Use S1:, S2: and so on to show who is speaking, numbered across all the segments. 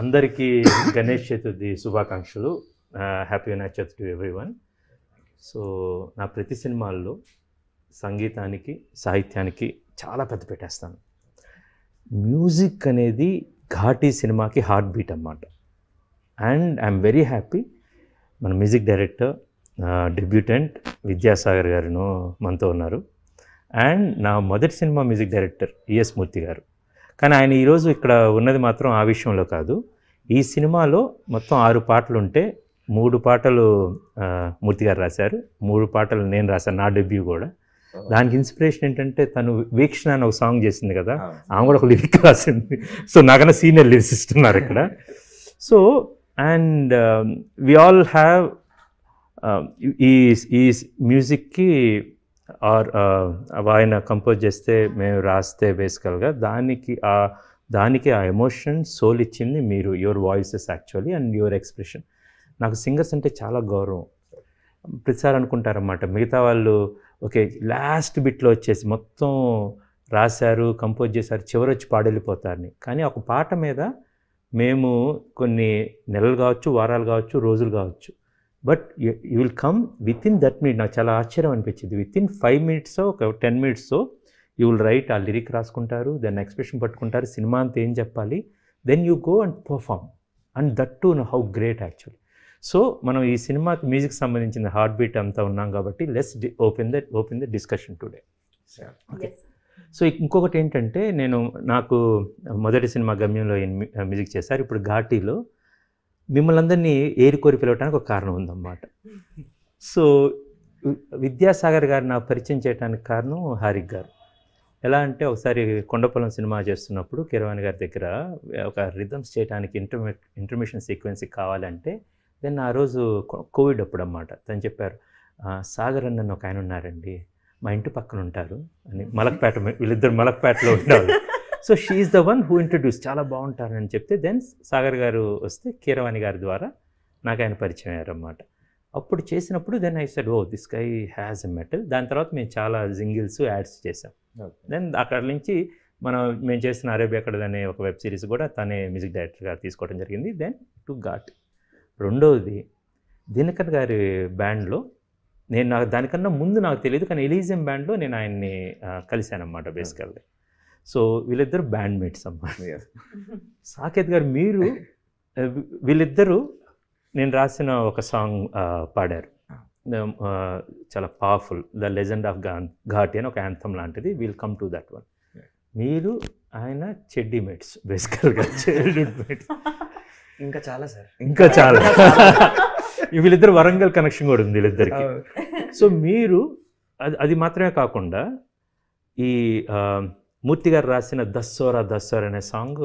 S1: అందరికీ గణేష్ చతుర్థి శుభాకాంక్షలు. Happy Vinayaka Chavithi to everyone. So నా ప్రతి సినిమాల్లో సంగీతానికి సాహిత్యానికి చాలా పెద్ద పెట్టేస్తాను. మ్యూజిక్ అనేది ఘాటీ సినిమాకి హార్ట్ బీట్ అన్నమాట. అండ్ ఐఎమ్ వెరీ హ్యాపీ మన మ్యూజిక్ డైరెక్టర్ డెబ్యూటెంట్ విద్యాసాగర్ గారు మనతో ఉన్నారు. అండ్ నా మొదటి సినిమా మ్యూజిక్ డైరెక్టర్ ఈఎస్ మూర్తి గారు. కానీ ఆయన ఈరోజు ఇక్కడ ఉన్నది మాత్రం ఆ విషయంలో కాదు. ఈ సినిమాలో మొత్తం 6 పాటలు ఉంటే 3 పాటలు మూర్తి గారు రాశారు, 3 పాటలు నేను రాశాను, నా డెబ్యూ కూడా. దానికి ఇన్స్పిరేషన్ ఏంటంటే తను వీక్షణ అని ఒక సాంగ్ చేసింది కదా, ఆమె కూడా ఒక లిరిక్ రాసింది. సో నాకన్నా సీనియర్ లిరిసిస్ట్ ఉన్నారు ఇక్కడ. So and we all have ఈ మ్యూజిక్కి ఆర్ ఆయన కంపోజ్ చేస్తే మేము రాస్తే బేసికల్గా దానికి ఆ ఎమోషన్ సోల్ ఇచ్చింది మీరు, your voices actually and your expression. నాకు సింగర్స్ అంటే చాలా గౌరవం. ప్రతిసారి అనుకుంటారన్నమాట మిగతా వాళ్ళు ఓకే లాస్ట్ బిట్లో వచ్చేసి మొత్తం రాశారు, కంపోజ్ చేశారు, చివరి వచ్చి పాడెళ్ళిపోతారని. కానీ ఒక పాట మీద మేము కొన్ని నెలలు కావచ్చు, వారాలు కావచ్చు, రోజులు కావచ్చు, but you will come with in that minute. నాకు చాలా ఆశ్చర్యం అనిపించింది. విత్ ఇన్ 5 minutes ఒక 10 minutes యూ విల్ రైట్, ఆ లిరిక్ రాసుకుంటారు, దాన్ని ఎక్స్ప్రెషన్ పట్టుకుంటారు, సినిమా అంతా ఏం చెప్పాలి, then you go and perform. And that to how great actually. So మనం ఈ సినిమాకి మ్యూజిక్ సంబంధించిన హార్ట్ బీట్ అంతా ఉన్నాం కాబట్టి let's open the discussion today. Okay. So ఇంకొకటి ఏంటంటే నాకు మొదటి సినిమా గమ్యంలో మ్యూజిక్ చేశారు. ఇప్పుడు ఘాటీలో మిమ్మల్ని అందరినీ ఏరికోరి పిలవడానికి ఒక కారణం ఉందన్నమాట. సో విద్యాసాగర్ గారు నాకు పరిచయం చేయడానికి కారణం హారిక్ గారు. ఎలా అంటే ఒకసారి కొండపొలం సినిమా చేస్తున్నప్పుడు కీరవాణి గారి దగ్గర ఒక రిథమ్స్ చేయడానికి ఇంటర్మిషన్ సీక్వెన్స్ కావాలంటే దెన్ ఆ రోజు కోవిడ్ అప్పుడు అన్నమాట. తను చెప్పారు, సాగర్ అన్న ఒక ఆయన ఉన్నారండి, మా ఇంటి పక్కన ఉంటారు అని, మలక్పేట, వీళ్ళిద్దరు మలక్పేటలో ఉంటారు. So she is the one who introduce, చాలా బాగుంటారని చెప్తే దెన్ సాగర్ గారు వస్తే కీరవాణి గారి ద్వారా నాకు ఆయన పరిచయం అయ్యారన్నమాట. అప్పుడు చేసినప్పుడు then I said, oh this guy has a metal. దాని తర్వాత మేము చాలా జింగిల్స్ యాడ్స్ చేసాం. దెన్ అక్కడ నుంచి మేము చేసిన అరేబియా అక్కడ అనే ఒక వెబ్ సిరీస్ కూడా తనే మ్యూజిక్ డైరెక్టర్గా తీసుకోవడం జరిగింది. Then to Ghati. రెండవది దినకర్ గారి బ్యాండ్లో నాకు దానికన్నా ముందు నాకు తెలియదు, కానీ ఎలీజియం బ్యాండ్లో నేను ఆయన్ని కలిశానమాట బేసికల్గా. సో వీళ్ళిద్దరు బ్యాండ్ మేట్స్ అన్నమాట. సాకేత్ గారు మీరు వీళ్ళిద్దరూ నేను రాసిన ఒక సాంగ్ పాడారు, చాలా powerful, the legend of Ghaati అని ఒక యాంథమ్ లాంటిది. Will come to that one. మీరు ఆయన చెడ్డీ మేట్స్ బేసికల్గా, చైల్డ్హుడ్ మేట్స్.
S2: ఇంకా చాలా సార్,
S1: ఇంకా చాలా. వీళ్ళిద్దరు వరంగల్ కనెక్షన్ కూడా ఉంది వీళ్ళిద్దరికి. సో మీరు అది మాత్రమే కాకుండా ఈ మూర్తి గారు రాసిన దస్సోరా అనే సాంగ్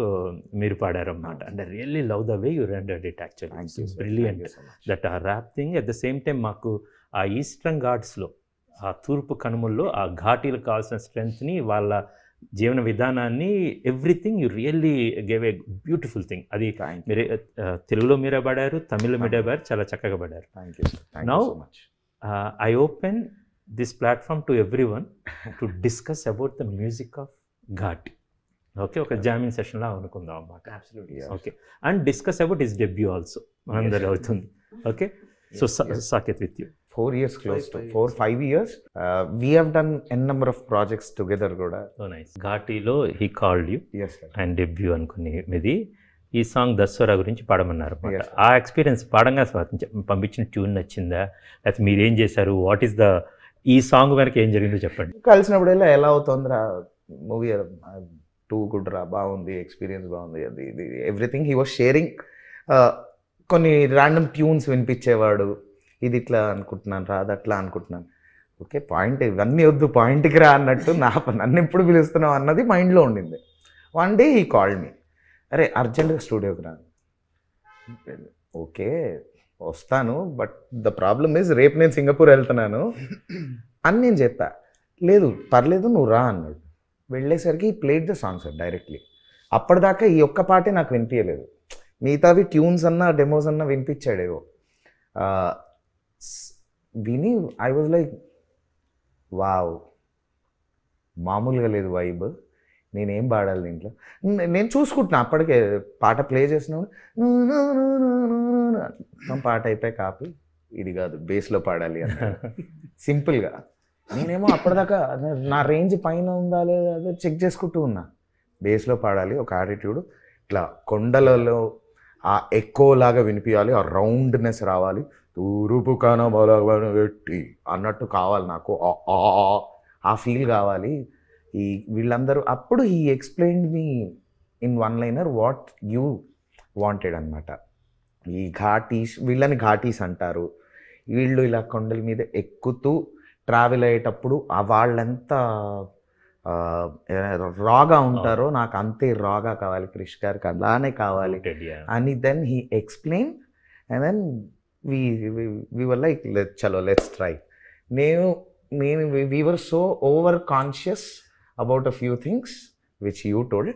S1: మీరు పాడారన్నమాట. And I really love the way you rendered it actually. Brilliant that uh rap thing. At the same time మాకు ఆ ఈస్టర్న్ ఘాట్స్లో, ఆ తూర్పు కనుమల్లో ఆ ఘాటీలకు కావాల్సిన స్ట్రెంగ్త్ని, వాళ్ళ జీవన విధానాన్ని, everything you really gave a beautiful thing. అది మీరే తెలుగులో మీరే పాడారు, తమిళ్లో మీరే పాడారు, చాలా చక్కగా పాడారు. Now I open this platform to everyone to discuss about the music of Ghaati. Okay, ఒక జామింగ్ సెషన్ లా అనుకుందాం అన్నమాట. Okay, and discuss about his debut also మనందరూ అవుతుంది. Okay, so Saketh with you.
S3: 4 years, close to 4-5 years. We have done n number of projects together కూడా.
S1: So nice. ఘాటీలో he called you.
S3: Yes sir.
S1: And debut అనుకుని మీది ఈ song దస్సోరా గురించి పాడమన్నారు. ఆ experience పాడంగా పంపించిన ట్యూన్ నచ్చిందా, లేకపోతే మీరేం చేశారు, వాట్ ఈస్ ద ఈ సాంగ్ వెనక ఏం జరిగిందో చెప్పండి.
S3: కలిసినప్పుడల్లా ఎలా అవుతుందిరా మూవీ, టూ గుడ్ రా, బాగుంది, ఎక్స్పీరియన్స్ బాగుంది, అది ఇది ఎవ్రీథింగ్ హీ వాజ్ షేరింగ్. కొన్ని ర్యాండమ్ ట్యూన్స్ వినిపించేవాడు, ఇది ఇట్లా అనుకుంటున్నాను రా, అది అట్లా అనుకుంటున్నాను. ఓకే, పాయింట్ ఇవన్నీ వద్దు, పాయింట్కి రా అన్నట్టు నన్ను ఎప్పుడు పిలుస్తున్నావు అన్నది మైండ్లో ఉండింది. One day he called me, అరే అర్జెంట్గా స్టూడియోకి రా. ఓకే వస్తాను, బట్ ద ప్రాబ్లమ్ ఈజ్ రేపు నేను సింగపూర్ వెళ్తున్నాను అని నేను చెప్పా. లేదు పర్లేదు నువ్వు రా అన్నాడు. వెళ్ళేసరికి played the song sir directly. అప్పటిదాకా ఈ ఒక్క పాటే నాకు వినిపించలేదు, మిగతావి ట్యూన్స్ అన్నా డెమోస్ అన్నా వినిపించాడేవో. విని ఐ వాజ్ లైక్ వావ్, మామూలుగా లేదు వైబ్. నేనేం పాడాలి దీంట్లో, నేను చూసుకుంటున్నా అప్పటికే పాట ప్లే చేసినప్పుడు మొత్తం పాట అయిపోయి కాపీ ఇది కాదు బేస్లో పాడాలి అని సింపుల్గా. నేనేమో అప్పటిదాకా నా రేంజ్ పైన ఉందా లేదా అదే చెక్ చేసుకుంటూ ఉన్నా. బేస్లో పాడాలి, ఒక యాటిట్యూడ్, ఇట్లా కొండలలో ఆ ఎక్కో లాగా వినిపించాలి, ఆ రౌండ్నెస్ రావాలి, తూరుపు కనబలబెట్టి అన్నట్టు కావాలి నాకు, ఆ ఫీల్ కావాలి. ఈ వీళ్ళందరూ అప్పుడు ఈ explained me in one liner what you wanted అనమాట. ఈ ఘాటీస్, వీళ్ళని ఘాటీస్ అంటారు. వీళ్ళు ఇలా కొండల మీద ఎక్కుతూ ట్రావెల్ అయ్యేటప్పుడు వాళ్ళెంత రాగా ఉంటారో నాకు అంతే రాగా కావాలి, క్రిష్ గారికి అలానే కావాలి అని. Then he explain and then we were like చలో లెట్స్ ట్రై. నేను we were so over conscious about a few things which you told.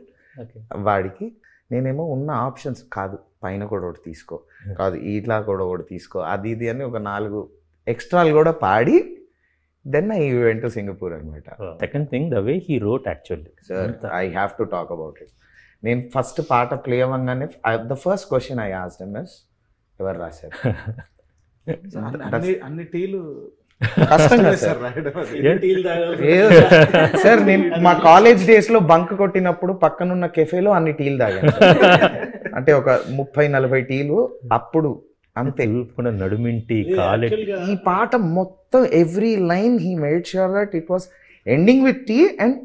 S3: వాడికి నేనేమో ఉన్న ఆప్షన్స్ కాదు, పైన కూడా ఒకటి తీసుకో, కాదు ఇట్లా కూడా ఒకటి తీసుకో, అది ఇది అని ఒక 4 ఎక్స్ట్రాలు కూడా పాడి then I went to Singapore అనమాట.
S1: Second thing the way he wrote actually
S3: sir I have to talk about it. నేను ఫస్ట్ పాట ప్లే అవ్వగానే the first question I asked him is ఎవరు రాశారు?
S4: అన్ని టీలు
S3: కష్టంగా సార్. సార్ నేను మా కాలేజ్ డేస్ లో బంక్ కొట్టినప్పుడు పక్కనున్న కెఫేలో అన్ని టీలు తాగాను, అంటే ఒక 30-40 టీలు అప్పుడు అంతే.
S1: నడుమింటి కాలే
S3: ఈ పాట మొత్తం every line he made sure that it was ending with T and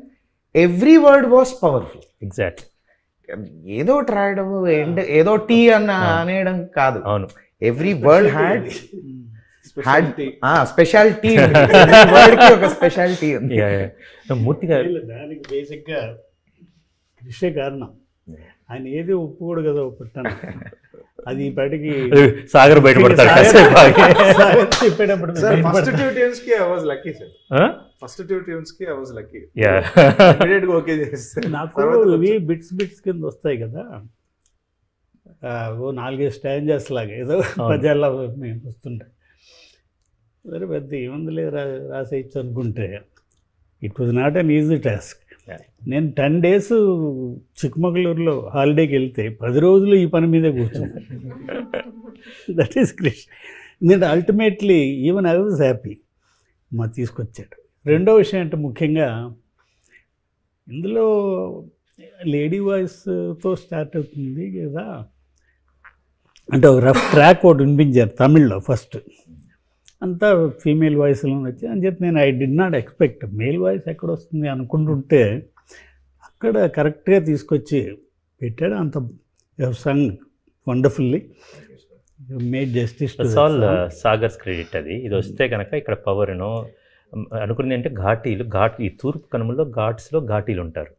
S3: every word was powerful.
S1: Exactly.
S3: ఏదో రాయడం ఏదో టీ అనేయడం కాదు.
S1: అవును,
S3: every word had speciality, word కి ఒక స్పెషాలిటీ ఉంది.
S1: మూర్తి గారు
S4: దానికి బేసిక్గా కృషే కారణం. ఆయన ఏది ఒప్పుకోడు కదా పెట్టాను, అది ఇప్పటికి
S1: సాగర్ బయటపడతాడు
S4: చెప్పేటప్పుడు.
S2: ఫస్ట్ 2 tunes కి I was lucky sir. First 2 tunes కి I was lucky. ఇమిడియట్ గా ఓకే చేస్తాను.
S4: నాకు ఇవి బిట్స్ కింద వస్తాయి కదా, ఓ 4 స్టాంజర్స్ లాగా ఏదో పద్యాల్లో వస్తుంటాయి. సరే పెద్ద ఏముందిలే రాసేయచ్చు అనుకుంటే it was not an easy task. నేను 10 days చిక్కమగళూరులో హాలిడేకి వెళ్తే 10 రోజులు ఈ పని మీదే కూర్చున్నాను. That is Krish. నేను ultimately even I was happy మా తీసుకొచ్చాడు. రెండో విషయం అంటే ముఖ్యంగా ఇందులో లేడీ వాయిస్తో స్టార్ట్ అవుతుంది కదా, అంటే ఒక రఫ్ ట్రాక్ ఒకటి వినిపించారు తమిళ్లో ఫస్ట్, అంతా ఫీమేల్ వాయిస్లో వచ్చి అని చెప్పి నేను I did not expect male voice ఎక్కడ వస్తుంది అనుకుంటుంటే అక్కడ కరెక్ట్గా తీసుకొచ్చి పెట్టాడు. అంత sung wonderfully, made justice.
S1: All Sagar's credit అది. ఇది వస్తే కనుక ఇక్కడ పవర్ అనుకున్నది అంటే ఘాటీలు, ఈ తూర్పు కనుమల్లో ఘాట్స్లో ఘాటీలు ఉంటారు.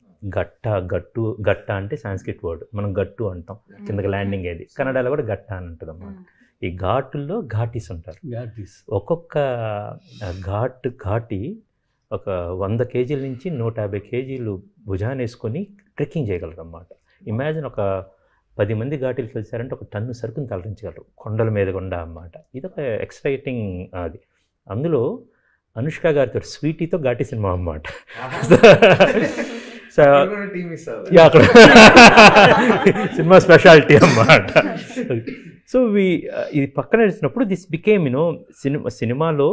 S1: గట్ట అంటే సాంస్క్రిట్ వర్డ్, మనం గట్టు అంటాం కిందకి ల్యాండింగ్ అయ్యేది. కన్నడలో కూడా గట్ట అని ఉంటుంది అన్నమాట. ఈ ఘాటుల్లో ఘాటీస్ ఉంటారు. ఒక్కొక్క ఘాటీ ఒక 100 kgs నుంచి 150 kgs భుజాన్ని వేసుకొని ట్రెక్కింగ్ చేయగలరు అన్నమాట. ఇమాజిన్ ఒక 10 మంది ఘాటీలు కలిసారంటే ఒక టన్ను సరుకుని తరలించగలరు కొండల మీద గుండా అన్నమాట. ఇది ఒక ఎక్సైటింగ్ అది. అందులో అనుష్క గారితో స్వీటీతో ఘాటీ సినిమా అన్నమాట. అక్కడ సినిమా స్పెషాలిటీ అన్నమాట. సో ఇది పక్కన నడిచినప్పుడు దిస్ బికేమ్ సినిమాలో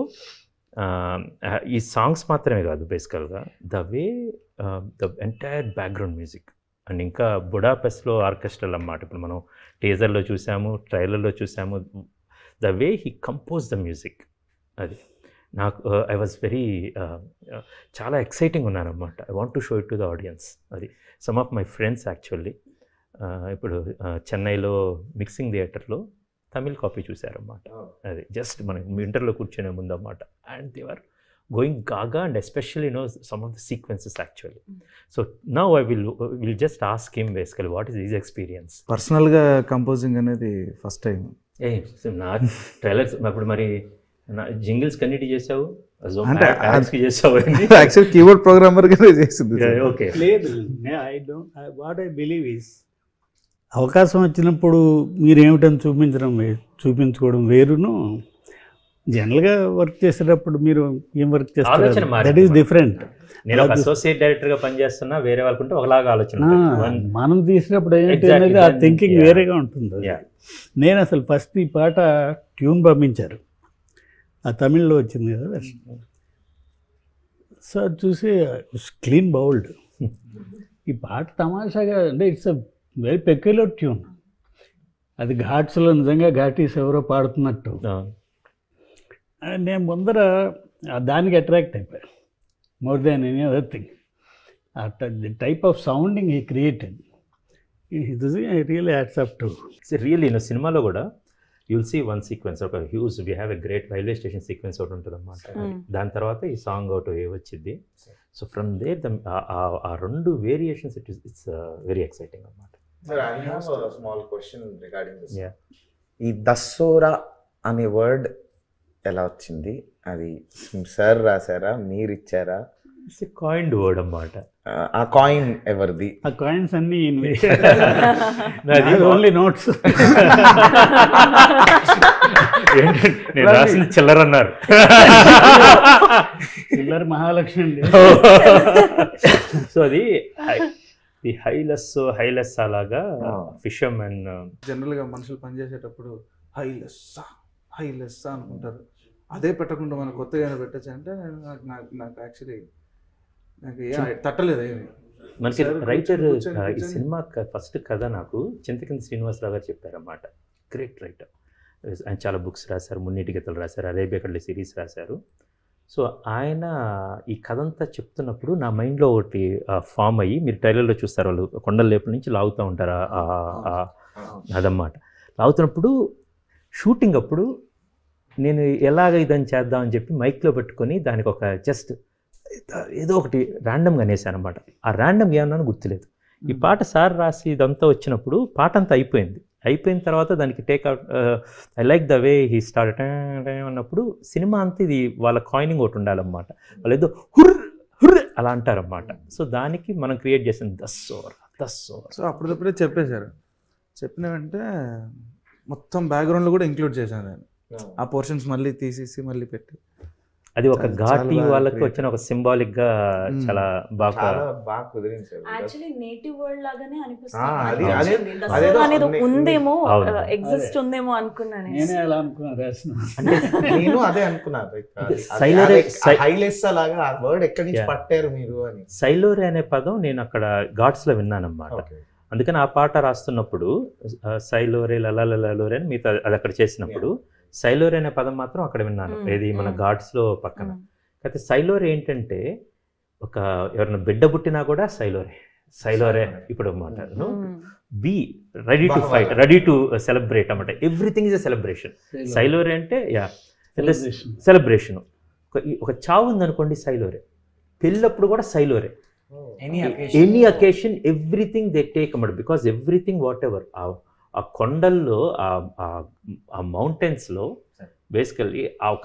S1: ఈ సాంగ్స్ మాత్రమే కాదు, బేసికల్గా the way the entire background music and ఇంకా బుడాపెస్ట్లో ఆర్కెస్ట్రల్ అన్నమాట. ఇప్పుడు మనం టీజర్లో చూసాము, ట్రైలర్లో చూసాము. The way he compose the music, అది నాకు ఐ వాజ్ వెరీ చాలా ఎక్సైటింగ్ ఉన్నానన్నమాట. I want to show it to the audience. అది some of my friends actually ఇప్పుడు చెన్నైలో మిక్సింగ్ థియేటర్లో తమిళ్ కాపీ చూశారన్నమాట. అది జస్ట్ మనం ఇంటర్లో కూర్చునే ముందు అన్నమాట. And they are going gaga and especially some of the sequences actually. So now I will just ask him basically what is his experience.
S5: పర్సనల్గా కంపోజింగ్ అనేది ఫస్ట్ టైం.
S1: నా ట్రైలర్స్ అప్పుడు మరి జింగిల్స్ కన్నిటి చేసావు,
S5: అంటే
S1: చేసావు
S5: యాక్చువల్ కీబోర్డ్ ప్రోగ్రామర్ గానే చేసింది.
S1: ఓకే,
S4: లేదు వాట్ ఐ బిలీవ్ ఈస్ అవకాశం వచ్చినప్పుడు మీరేమిటని చూపించుకోవడం వేరును, జనరల్గా వర్క్ చేసేటప్పుడు మీరు ఏం వర్క్ చేస్తారు,
S1: ఆలోచన మారింది.
S4: That is different.
S1: నేను ఒక అసోసియేట్ డైరెక్టర్గా పనిచేస్తున్నా, వేరే వాళ్ళకుంటే ఒకలాగా ఆలోచన ఉంటుంది.
S4: మనం తీసినప్పుడు ఏంటి
S1: Exactly.
S4: అనేది ఆ థింకింగ్
S1: Yeah.
S4: వేరేగా ఉంటుంది.
S1: Yeah.
S4: నేను అసలు ఫస్ట్ ఈ పాట ట్యూన్ పంపించారు, ఆ తమిళ్లో వచ్చింది కదా వెర్షన్. సో అది చూసి క్లీన్ బౌల్డ్. ఈ పాట తమాషాగా అంటే it's a very peculiar tune. అది ఘాట్స్లో నిజంగా ఘాటీస్ ఎవరో పాడుతున్నట్టు. నేను ముందర దానికి అట్రాక్ట్ అయిపోయాను more than any other thing. The type of sounding he created, I really hats up to.
S1: Really సినిమాలో కూడా యుల్ సీ వన్ సీక్వెన్స్, ఒక huge we have a great railway station sequence ఒకటి ఉంటుంది అన్నమాట. దాని తర్వాత ఈ సాంగ్ ఒకటి వచ్చింది. సో ఫ్రమ్ దేర్ ఆ రెండు వేరియేషన్స్ ఇట్స్ వెరీ ఎక్సైటింగ్ అన్నమాట.
S3: Small question regarding this.
S1: Yeah.
S3: ఈ దస్సోరా అనే వర్డ్ ఎలా వచ్చింది? అది సార్ రాశారా, మీరు ఇచ్చారా?
S1: ఇట్స్ ఎ కాయిన్డ్ వర్డ్ అన్నమాట.
S3: ఆ కాయిన్ ఎవరిది?
S4: ఆ కాయిన్స్ అన్నీ
S1: నాది
S4: ఓన్లీ నోట్స్.
S1: నేను రాసిన చిల్లర అన్నారు.
S4: చిల్లర మహాలక్ష్మి అండి.
S1: సో అది ది హైలెస్ అలాగా ఫిషర్మెన్.
S5: జనరల్గా మనుషులు పనిచేసేటప్పుడు హై లెస్ అనుకుంటారు. అదే పెట్టకుండా మనం కొత్తగా ఏమైనా పెట్టచ్చు అంటే నాకు యాక్చువల్లీ నాకు తట్టలేదు ఏమి.
S1: మనకి
S5: సరే,
S1: రైటర్
S5: కూర్చొని
S1: ఈ సినిమా ఫస్ట్ కథ నాకు చింతకింది శ్రీనివాసరావు గారు చెప్పారన్నమాట. గ్రేట్ రైటర్, ఆయన చాలా బుక్స్ రాశారు, మున్నీటి గీతలు రాశారు, అరేబియా కళ్ళ సిరీస్ రాశారు. సో ఆయన ఈ కథ అంతా చెప్తున్నప్పుడు నా మైండ్లో ఒకటి ఫామ్ అయ్యి, మీరు ట్రైలర్లో చూస్తారు, వాళ్ళు కొండల లేపుల నుంచి లాగుతూ ఉంటారు అదన్నమాట. లాగుతున్నప్పుడు షూటింగ్ అప్పుడు నేను ఎలాగ ఇదని చేద్దామని చెప్పి మైక్లో పెట్టుకొని దానికి ఒక జస్ట్ ఏదో ఒకటి ర్యాండమ్గా అనేసాను అనమాట. ఆ ర్యాండమ్ ఏమన్నా గుర్తులేదు. ఈ పాట సార్ రాసి ఇదంతా వచ్చినప్పుడు పాట అంతా అయిపోయిన తర్వాత దానికి takeout I like the way he start అన్నప్పుడు సినిమా అంతా ఇది వాళ్ళ కాయినింగ్ ఒకటి ఉండాలన్నమాట. వాళ్ళు ఏదో హుర్ర అలా అంటారన్నమాట. సో దానికి మనం క్రియేట్ చేసిన దస్సోరా.
S5: సో అప్పుడప్పుడే చెప్పేశారు. చెప్పిన వెంటనే మొత్తం బ్యాక్గ్రౌండ్లో కూడా ఇంక్లూడ్ చేశాను నేను. ఆ పోర్షన్స్ మళ్ళీ తీసేసి మళ్ళీ పెట్టి
S1: అది ఒక ఘాటి వాళ్ళకి వచ్చిన ఒక సింబాలిక్ గా చాలా బాగా
S3: కుదిరింది సార్.
S6: యాక్చువల్లీ నేటివ్ వర్డ్ లాగానే
S3: అది-
S6: అనిపిస్తుంది.
S3: అదే-
S6: దసరా
S3: అదేదో
S6: అనేది
S3: ఉంది.
S6: ఉందేమో,
S1: అవును.
S6: ఎగ్జిస్ట్ ఉందేమో అనుకున్నాను.
S4: నేనే అలా అనుకున్నాను రాసిన.
S3: నేను అదే అనుకున్నాను. హైలెస్ అలాగా ఆ వర్డ్ ఎక్కడి నుంచి
S1: Yeah.
S3: పట్టారు మీరు అని.
S1: సైలోరే అనే పదం నేను అక్కడ ఘాట్స్లో విన్నానమాట. అందుకని ఆ పాట రాస్తున్నప్పుడు సైలోరే లలోరే అని మిగతా అది అక్కడ చేసినప్పుడు సైలోరే అనే పదం మాత్రం అక్కడ విన్నాను. ఏది మన ఘాట్స్లో పక్కన. అయితే సైలోరే ఏంటంటే ఒక ఎవరైనా బిడ్డ పుట్టినా కూడా సైలోరే ఇప్పుడు అన్నమాట. Be ready to fight, ready to celebrate అన్నమాట. Everything is a celebration. సైలోరే అంటే సెలబ్రేషన్. ఒక చావు ఉందనుకోండి సైలోరే, పెళ్ళప్పుడు కూడా సైలోరే. Any occasion everything they take అన్నమాట. బికాస్ ఎవ్రీథింగ్ వాట్ ఎవర్ ఆ కొండల్లో ఆ మౌంటైన్స్లో బేసికల్లీ ఆ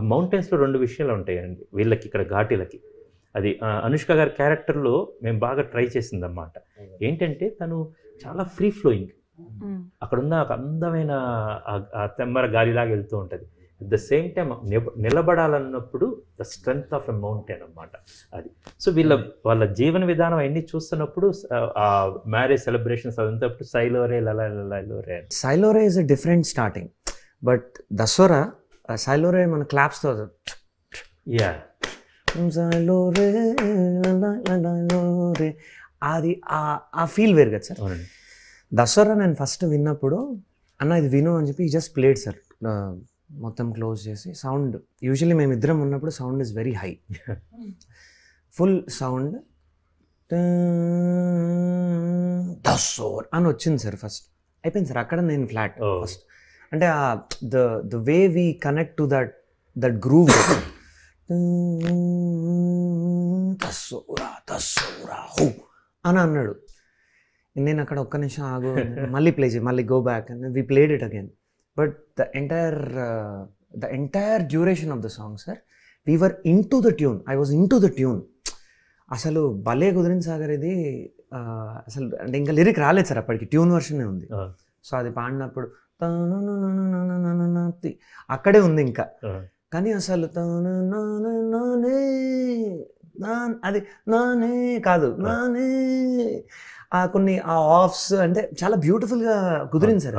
S1: మౌంటైన్స్లో రెండు విషయాలు ఉంటాయండి వీళ్ళకి, ఇక్కడ ఘాటీలకి. అది అనుష్క గారి క్యారెక్టర్లో మేము బాగా ట్రై చేసిందన్నమాట. ఏంటంటే తను చాలా ఫ్రీ ఫ్లోయింగ్, అక్కడున్న ఒక అందమైన ఆ తెమ్మర గాలిలాగా వెళ్తూ ఉంటుంది. అట్ ద సేమ్ టైం నిలబడాలన్నప్పుడు the strength of a mountain అన్నమాట అది. సో వాళ్ళ జీవన విధానం అన్నీ చూస్తున్నప్పుడు ఆ మ్యారేజ్ సెలబ్రేషన్స్ అదంతా సైలోరే లలోరే.
S7: సైలోరే is a different starting, but Dasara సైలోరే మన క్లాప్స్తో
S1: యా
S7: సైలోరే లలోరే అది ఆ ఫీల్ వేరు కదా సార్.
S1: అవునండి.
S7: దసరా నేను ఫస్ట్ విన్నప్పుడు అన్న ఇది విను అని చెప్పి జస్ట్ ప్లేడ్ సార్, మొత్తం క్లోజ్ చేసి సౌండ్. యూజువల్లీ మేమిద్దరం ఉన్నప్పుడు sound is very high, full sound దసోర్ అని వచ్చింది సార్. ఫస్ట్ అయిపోయింది సార్, అక్కడ నేను ఫ్లాట్ ఫస్ట్. అంటే the way we connect to that groove దసోరా దసోరా హో అని అన్నాడు. నేను అక్కడ ఒక్క నిమిషం ఆగు, మళ్ళీ ప్లే చేయి, మళ్ళీ go back and we played it again. But the entire duration of the song sir, we were into the tune. I was into the tune. అసలు భలే కుదిరింది సాగర్ ఇది. అసలు అంటే ఇంకా లిరిక్ రాలేదు సార్ అప్పటికి, ట్యూన్ వర్షనే ఉంది. సో అది పాడినప్పుడు అక్కడే ఉంది ఇంకా. కానీ అసలు అది నానే కాదు, నానే కొన్ని ఆ ఆఫ్స్ అంటే చాలా బ్యూటిఫుల్గా కుదిరింది సార్.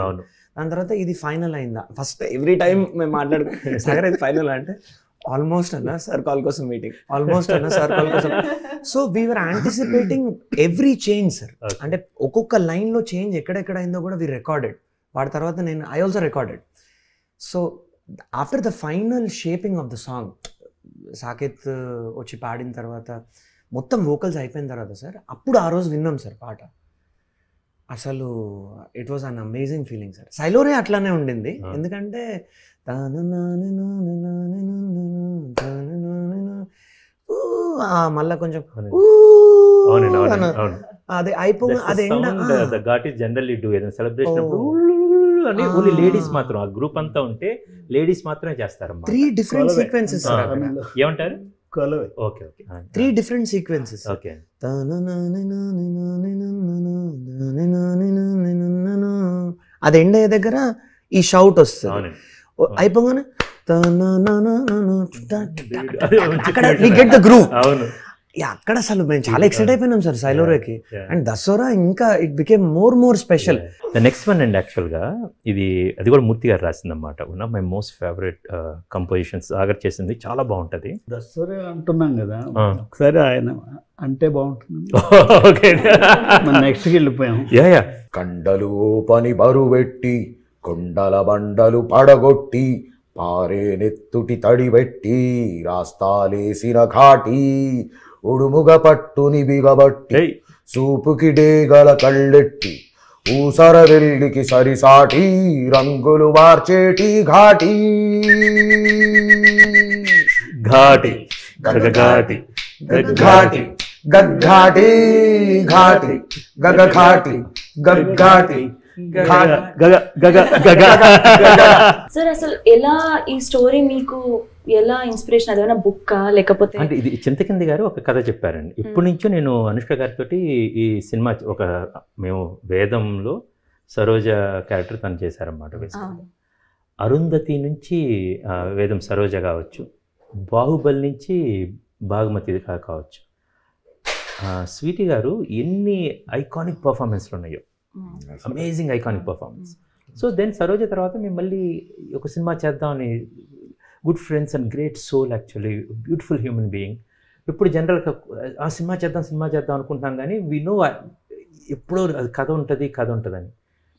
S7: దాని తర్వాత ఇది ఫైనల్ అయిందా, ఫస్ట్ ఎవ్రీ టైం మేము మాట్లాడుకుంటాం సాగర్ ఇది ఫైనల్ అంటే ఆల్మోస్ట్ అన్న సార్ కాల్ కోసం మీటింగ్, ఆల్మోస్ట్ అన్న సార్ కాల్ కోసం. So we are anticipating every change sir. అంటే ఒక్కొక్క లైన్లో చేంజ్ ఎక్కడెక్కడ అయిందో కూడా వీ రికార్డెడ్. వాటి తర్వాత నేను I also recorded. So after the final shaping of the song, Saketh వచ్చి పాడిన తర్వాత మొత్తం వోకల్స్ అయిపోయిన తర్వాత సార్ అప్పుడు ఆ రోజు విన్నాం సార్ పాట. అసలు it was an amazing feeling sir. సైలోరే అట్లానే ఉండింది, ఎందుకంటే మళ్ళా కొంచెం అదే అయిపో అదే
S1: జనరల్లీ డూ ఏదైనా సెలబ్రేషన్ అని ఓన్లీ లేడీస్ మాత్రం, ఆ గ్రూప్ అంతా ఉంటే లేడీస్ మాత్రమే చేస్తారు.
S7: 3 different sequences
S1: ఏమంటారు? Okay okay
S7: 3 different sequences.
S1: Okay
S7: అది ఎండ్ అయ్యే దగ్గర ఈ షౌట్ వస్తుంది, అయిపోగానే అక్కడ we get the groove.
S1: అవును,
S7: అక్కడ అసలు మేము చాలా ఎక్సైట్ అయిపోయినాం సార్ సైలోరేకి. అండ్ దసరా ఇంకా it became more special.
S1: The next one and యాక్చువల్గా అది కూడా మూర్తి గారు రాసిందన్నమాట. One of my most favourite compositions Sagar చేసింది, చాలా బాగుంటుంది.
S4: దసరా అంటున్నాం కదా, ఒకసారి ఆయన అంటే బాగుంటుంది.
S1: ఓకే
S4: నెక్స్ట్కి వెళ్ళిపోయాం.
S3: కండలు పని బరువెట్టి కొండల బండలు పడగొట్టి పారే నెత్తుటి తడిబెట్టి రాస్తాలేసిన ఘాటి ఉడుముగ పట్టుని బిగబట్టి సూపుకి డేగల కళ్ళెట్టి ఊసర వెల్లికి సరిసాటి రంగులు మార్చేటి ఘాటి
S1: ఘాటి గగఘాటి
S3: గగ్ఘాటి గగ్ఘాటి ఘాటి గగఘాటి గగ్ఘాటి
S6: సార్ అసలు ఎలా ఈ స్టోరీ మీకు ఎలా ఇన్స్పిరేషన్, అదేమైనా బుక్కా లేకపోతే?
S1: అంటే ఇది చింతకింది గారు ఒక కథ చెప్పారండి. ఇప్పటి నుంచో నేను అనుష్క గారితో ఈ సినిమా మేము వేదంలో సరోజ క్యారెక్టర్ తను చేశారన్నమాట. అరుంధతి నుంచి వేదం సరోజ కావచ్చు, బాహుబలి నుంచి బాగుమతి కావచ్చు. స్వీటీ గారు ఎన్ని ఐకానిక్ పర్ఫార్మెన్స్లు ఉన్నాయో, amazing iconic performance. So then Saroja తర్వాత మేము మళ్ళీ ఒక సినిమా చేద్దామని, good friends and great soul, actually beautiful human being. ఇప్పుడు జనరల్గా ఆ సినిమా చేద్దాం అనుకుంటున్నాం, కానీ వీ నో ఎప్పుడో అది కథ ఉంటుందని.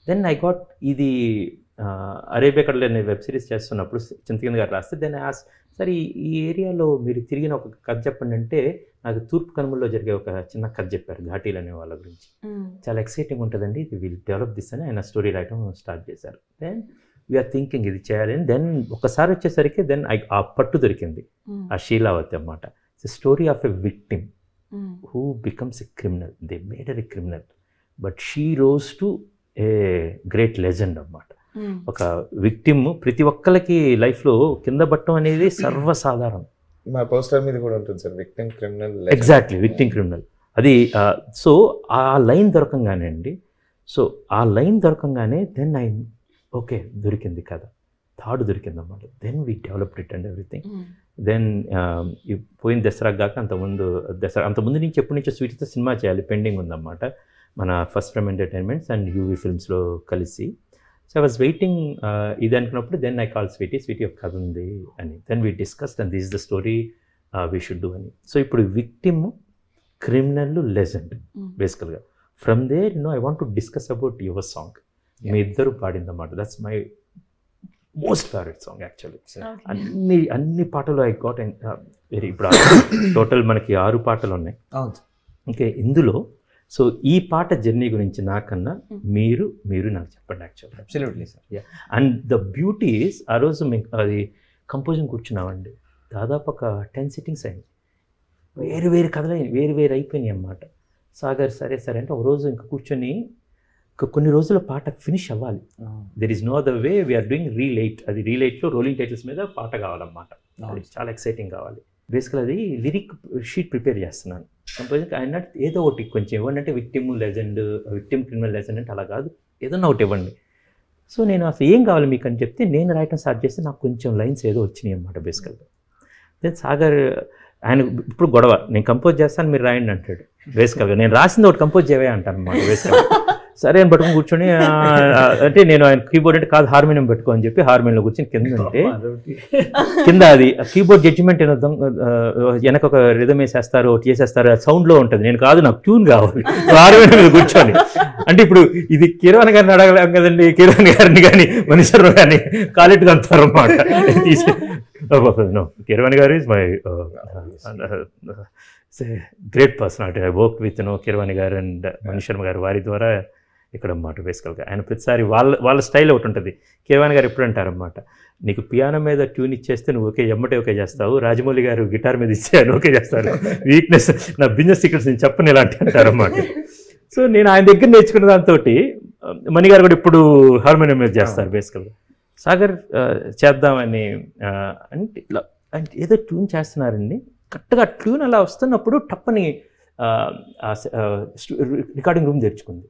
S1: దెన్ ఐ గాట్ ఇది అరేబియా కడలో నేను వెబ్ సిరీస్ చేస్తున్నప్పుడు చింతకింది గారు రాస్తే, దెన్ సరే ఈ ఏరియాలో మీరు తిరిగిన ఒక కథ చెప్పండి అంటే నాకు తూర్పు కనుమల్లో జరిగే ఒక చిన్న కథ చెప్పారు, ఘాటీలు అనే వాళ్ళ గురించి. చాలా ఎక్సైటింగ్ ఉంటుందండి, ఇది విల్ డెవలప్ దిస్ అని ఆయన స్టోరీ రాయటం స్టార్ట్ చేశారు. దెన్ వీఆర్ థింకింగ్ ఇది చేయాలి అని. దెన్ ఒకసారి వచ్చేసరికి దెన్ ఆ పట్టు దొరికింది, ఆ శీలావతి అన్నమాట. It's story of a victim who becomes a criminal. They made a criminal but she rose to a great legend అన్నమాట. ఒక విక్టిమ్ ప్రతి ఒక్కరికి లైఫ్లో కింద పట్టడం అనేది సర్వసాధారణం.
S3: మా పోస్టర్ మీద కూడా ఉంటుంది sir, victim criminal.
S1: Exactly, victim criminal. అది సో ఆ లైన్ దొరకంగానే అండి, దెన్ ఓకే దొరికింది కదా, థాడ్ దొరికింది అన్నమాట. Then we developed it and everything. Then పోయిన దసరా కాక అంతకుముందు నుంచి ఎప్పటి నుంచో స్వీట్తో సినిమా చేయాలి పెండింగ్ ఉందన్నమాట, మన first frame entertainments and UV ఫిల్మ్స్లో కలిసి. సో ఐ వాజ్ వెయిటింగ్ ఇది అనుకున్నప్పుడు దెన్ ఐ కాల్ స్వీటీ ఒక కథ ఉంది అని. Then we discussed and this is the story we should do అని. సో ఇప్పుడు విక్టిమ్, క్రిమినల్, లెజెండ్ బేసికల్గా. From there I want to discuss about your song. మీ ఇద్దరు పాడిందన్నమాట. That's my most favourite song actually. అన్ని పాటలు ఐ గాట్ వెరీ. ఇప్పుడు total మనకి 6 పాటలు ఉన్నాయి. ఓకే, ఇందులో సో ఈ పాట జర్నీ గురించి నాకన్నా మీరు నాకు చెప్పండి actually.
S7: Absolutely sir.
S1: And the beauty is ఆ రోజు మేము అది కంపోజింగ్ కూర్చున్నామండి, దాదాపు ఒక 10 సిట్టింగ్స్ అయింది. వేరు కథలు వేరు అయిపోయినాయి అన్నమాట. సాగర్ సరే అంటే ఒక రోజు ఇంకా కూర్చొని కొన్ని రోజుల పాట ఫినిష్ అవ్వాలి. There is no other way, we are doing relight. అది రీలైట్లో రోలింగ్ టైటిల్స్ మీద పాట కావాలన్నమాట. అది చాలా ఎక్సైటింగ్ కావాలి. బేసికల్ అది లిరిక్ షీట్ ప్రిపేర్ చేస్తున్నాను. కంపోజింగ్ ఆయన ఏదో ఒకటి కొంచెం ఇవ్వండి అంటే విక్టిమ్ క్రిమినల్ లెజెండ్ అంటే అలా కాదు, ఏదన్నా ఒకటి ఇవ్వండి. సో నేను అసలు ఏం కావాలి మీకు అని చెప్తే నేను రాయటం స్టార్ట్ చేస్తే నాకు కొంచెం లైన్స్ ఏదో వచ్చినాయి అనమాట బేసికల్గా. దెన్ సాగర్ ఆయన ఇప్పుడు గొడవ, నేను కంపోజ్ చేస్తాను మీరు రాయండి అంటాడు బేసికల్గా. నేను రాసింది ఒకటి కంపోజ్ చేయవే అంటాను అనమాట బేసికల్గా. సరే అని పట్టుకుని కూర్చొని అంటే నేను ఆయన కీబోర్డ్ అంటే కాదు హార్మోనియం పెట్టుకో అని చెప్పి హార్మోనియంలో కూర్చొని కింద ఉంటే కింద అది కీబోర్డ్ జడ్జిమెంట్ వెనక ఒక రిథమ్ వేసేస్తారు ఒకటి చేసేస్తారు, సౌండ్లో ఉంటుంది. నేను కాదు నాకు ట్యూన్ కావాలి హార్మోనియం మీద కూర్చొని. అంటే ఇప్పుడు ఇది కిరణ్ గారిని అడగలేం కదండి, కిరణ్ గారిని కానీ మనిషి కానీ కాలెట్టుగా అంటారు అన్నమాట. తీసి కిరణ్ గారు is my great personality. I work with Kiran గారు అండ్ మనీష్ శర్మ గారు, వారి ద్వారా ఇక్కడ అన్నమాట బేసికల్గా. ఆయన ప్రతిసారి వాళ్ళ స్టైల్ ఒకటి ఉంటుంది. కిరణ్ గారు ఎప్పుడు అంటారన్నమాట, నీకు పియానో మీద ట్యూన్ ఇచ్చేస్తే నువ్వు ఓకే చేస్తావు, రాజమౌళి గారు గిటార్ మీద ఇచ్చాను ఓకే చేస్తారు, వీక్నెస్ నా బిజినెస్ సీక్రెట్స్ నేను చెప్పను ఇలాంటి అంటారన్నమాట. సో నేను ఆయన దగ్గర నేర్చుకున్న దాంతో మణి గారు కూడా ఇప్పుడు హార్మోనియం మీద చేస్తారు బేసికల్గా. సాగర్ చేద్దామని అంటే ఇట్లా అంటే ఏదో ట్యూన్ చేస్తున్నారండి, కరెక్ట్గా ట్యూన్ అలా వస్తున్నప్పుడు టప్పని రికార్డింగ్ రూమ్ తెరుచుకుంది.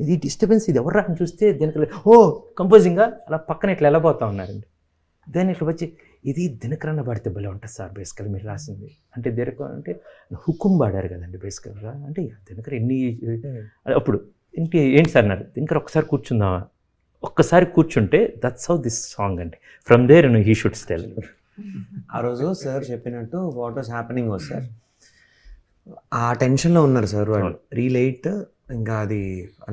S1: ఇది డిస్టర్బెన్స్, ఇది ఎవరు రాని చూస్తే దీనికి ఓ కంపోజింగ్గా అలా పక్కన ఇట్లా వెళ్ళబోతా ఉన్నారండి. దాన్ని ఇట్లా వచ్చి ఇది దినకరన్న పాడితే భలే ఉంటుంది సార్ బేసికల్ మీరు రాసింది అంటే అంటే హుకుం పాడారు కదండి బేసికల్గా. అంటే దినకర ఎన్ని అప్పుడు ఏంటి సార్ అన్నారు, దినకర ఒక్కసారి కూర్చుందామా, ఒక్కసారి కూర్చుంటే దట్స్ హౌ దిస్ సాంగ్ అండి, ఫ్రమ్ దేర్ హీ షుడ్ స్టెల్.
S7: ఆ రోజు సార్ చెప్పినట్టు what was happening was sir, ఆ టెన్షన్లో ఉన్నారు సార్ వాళ్ళు, రీలేట్ ఇంకా అది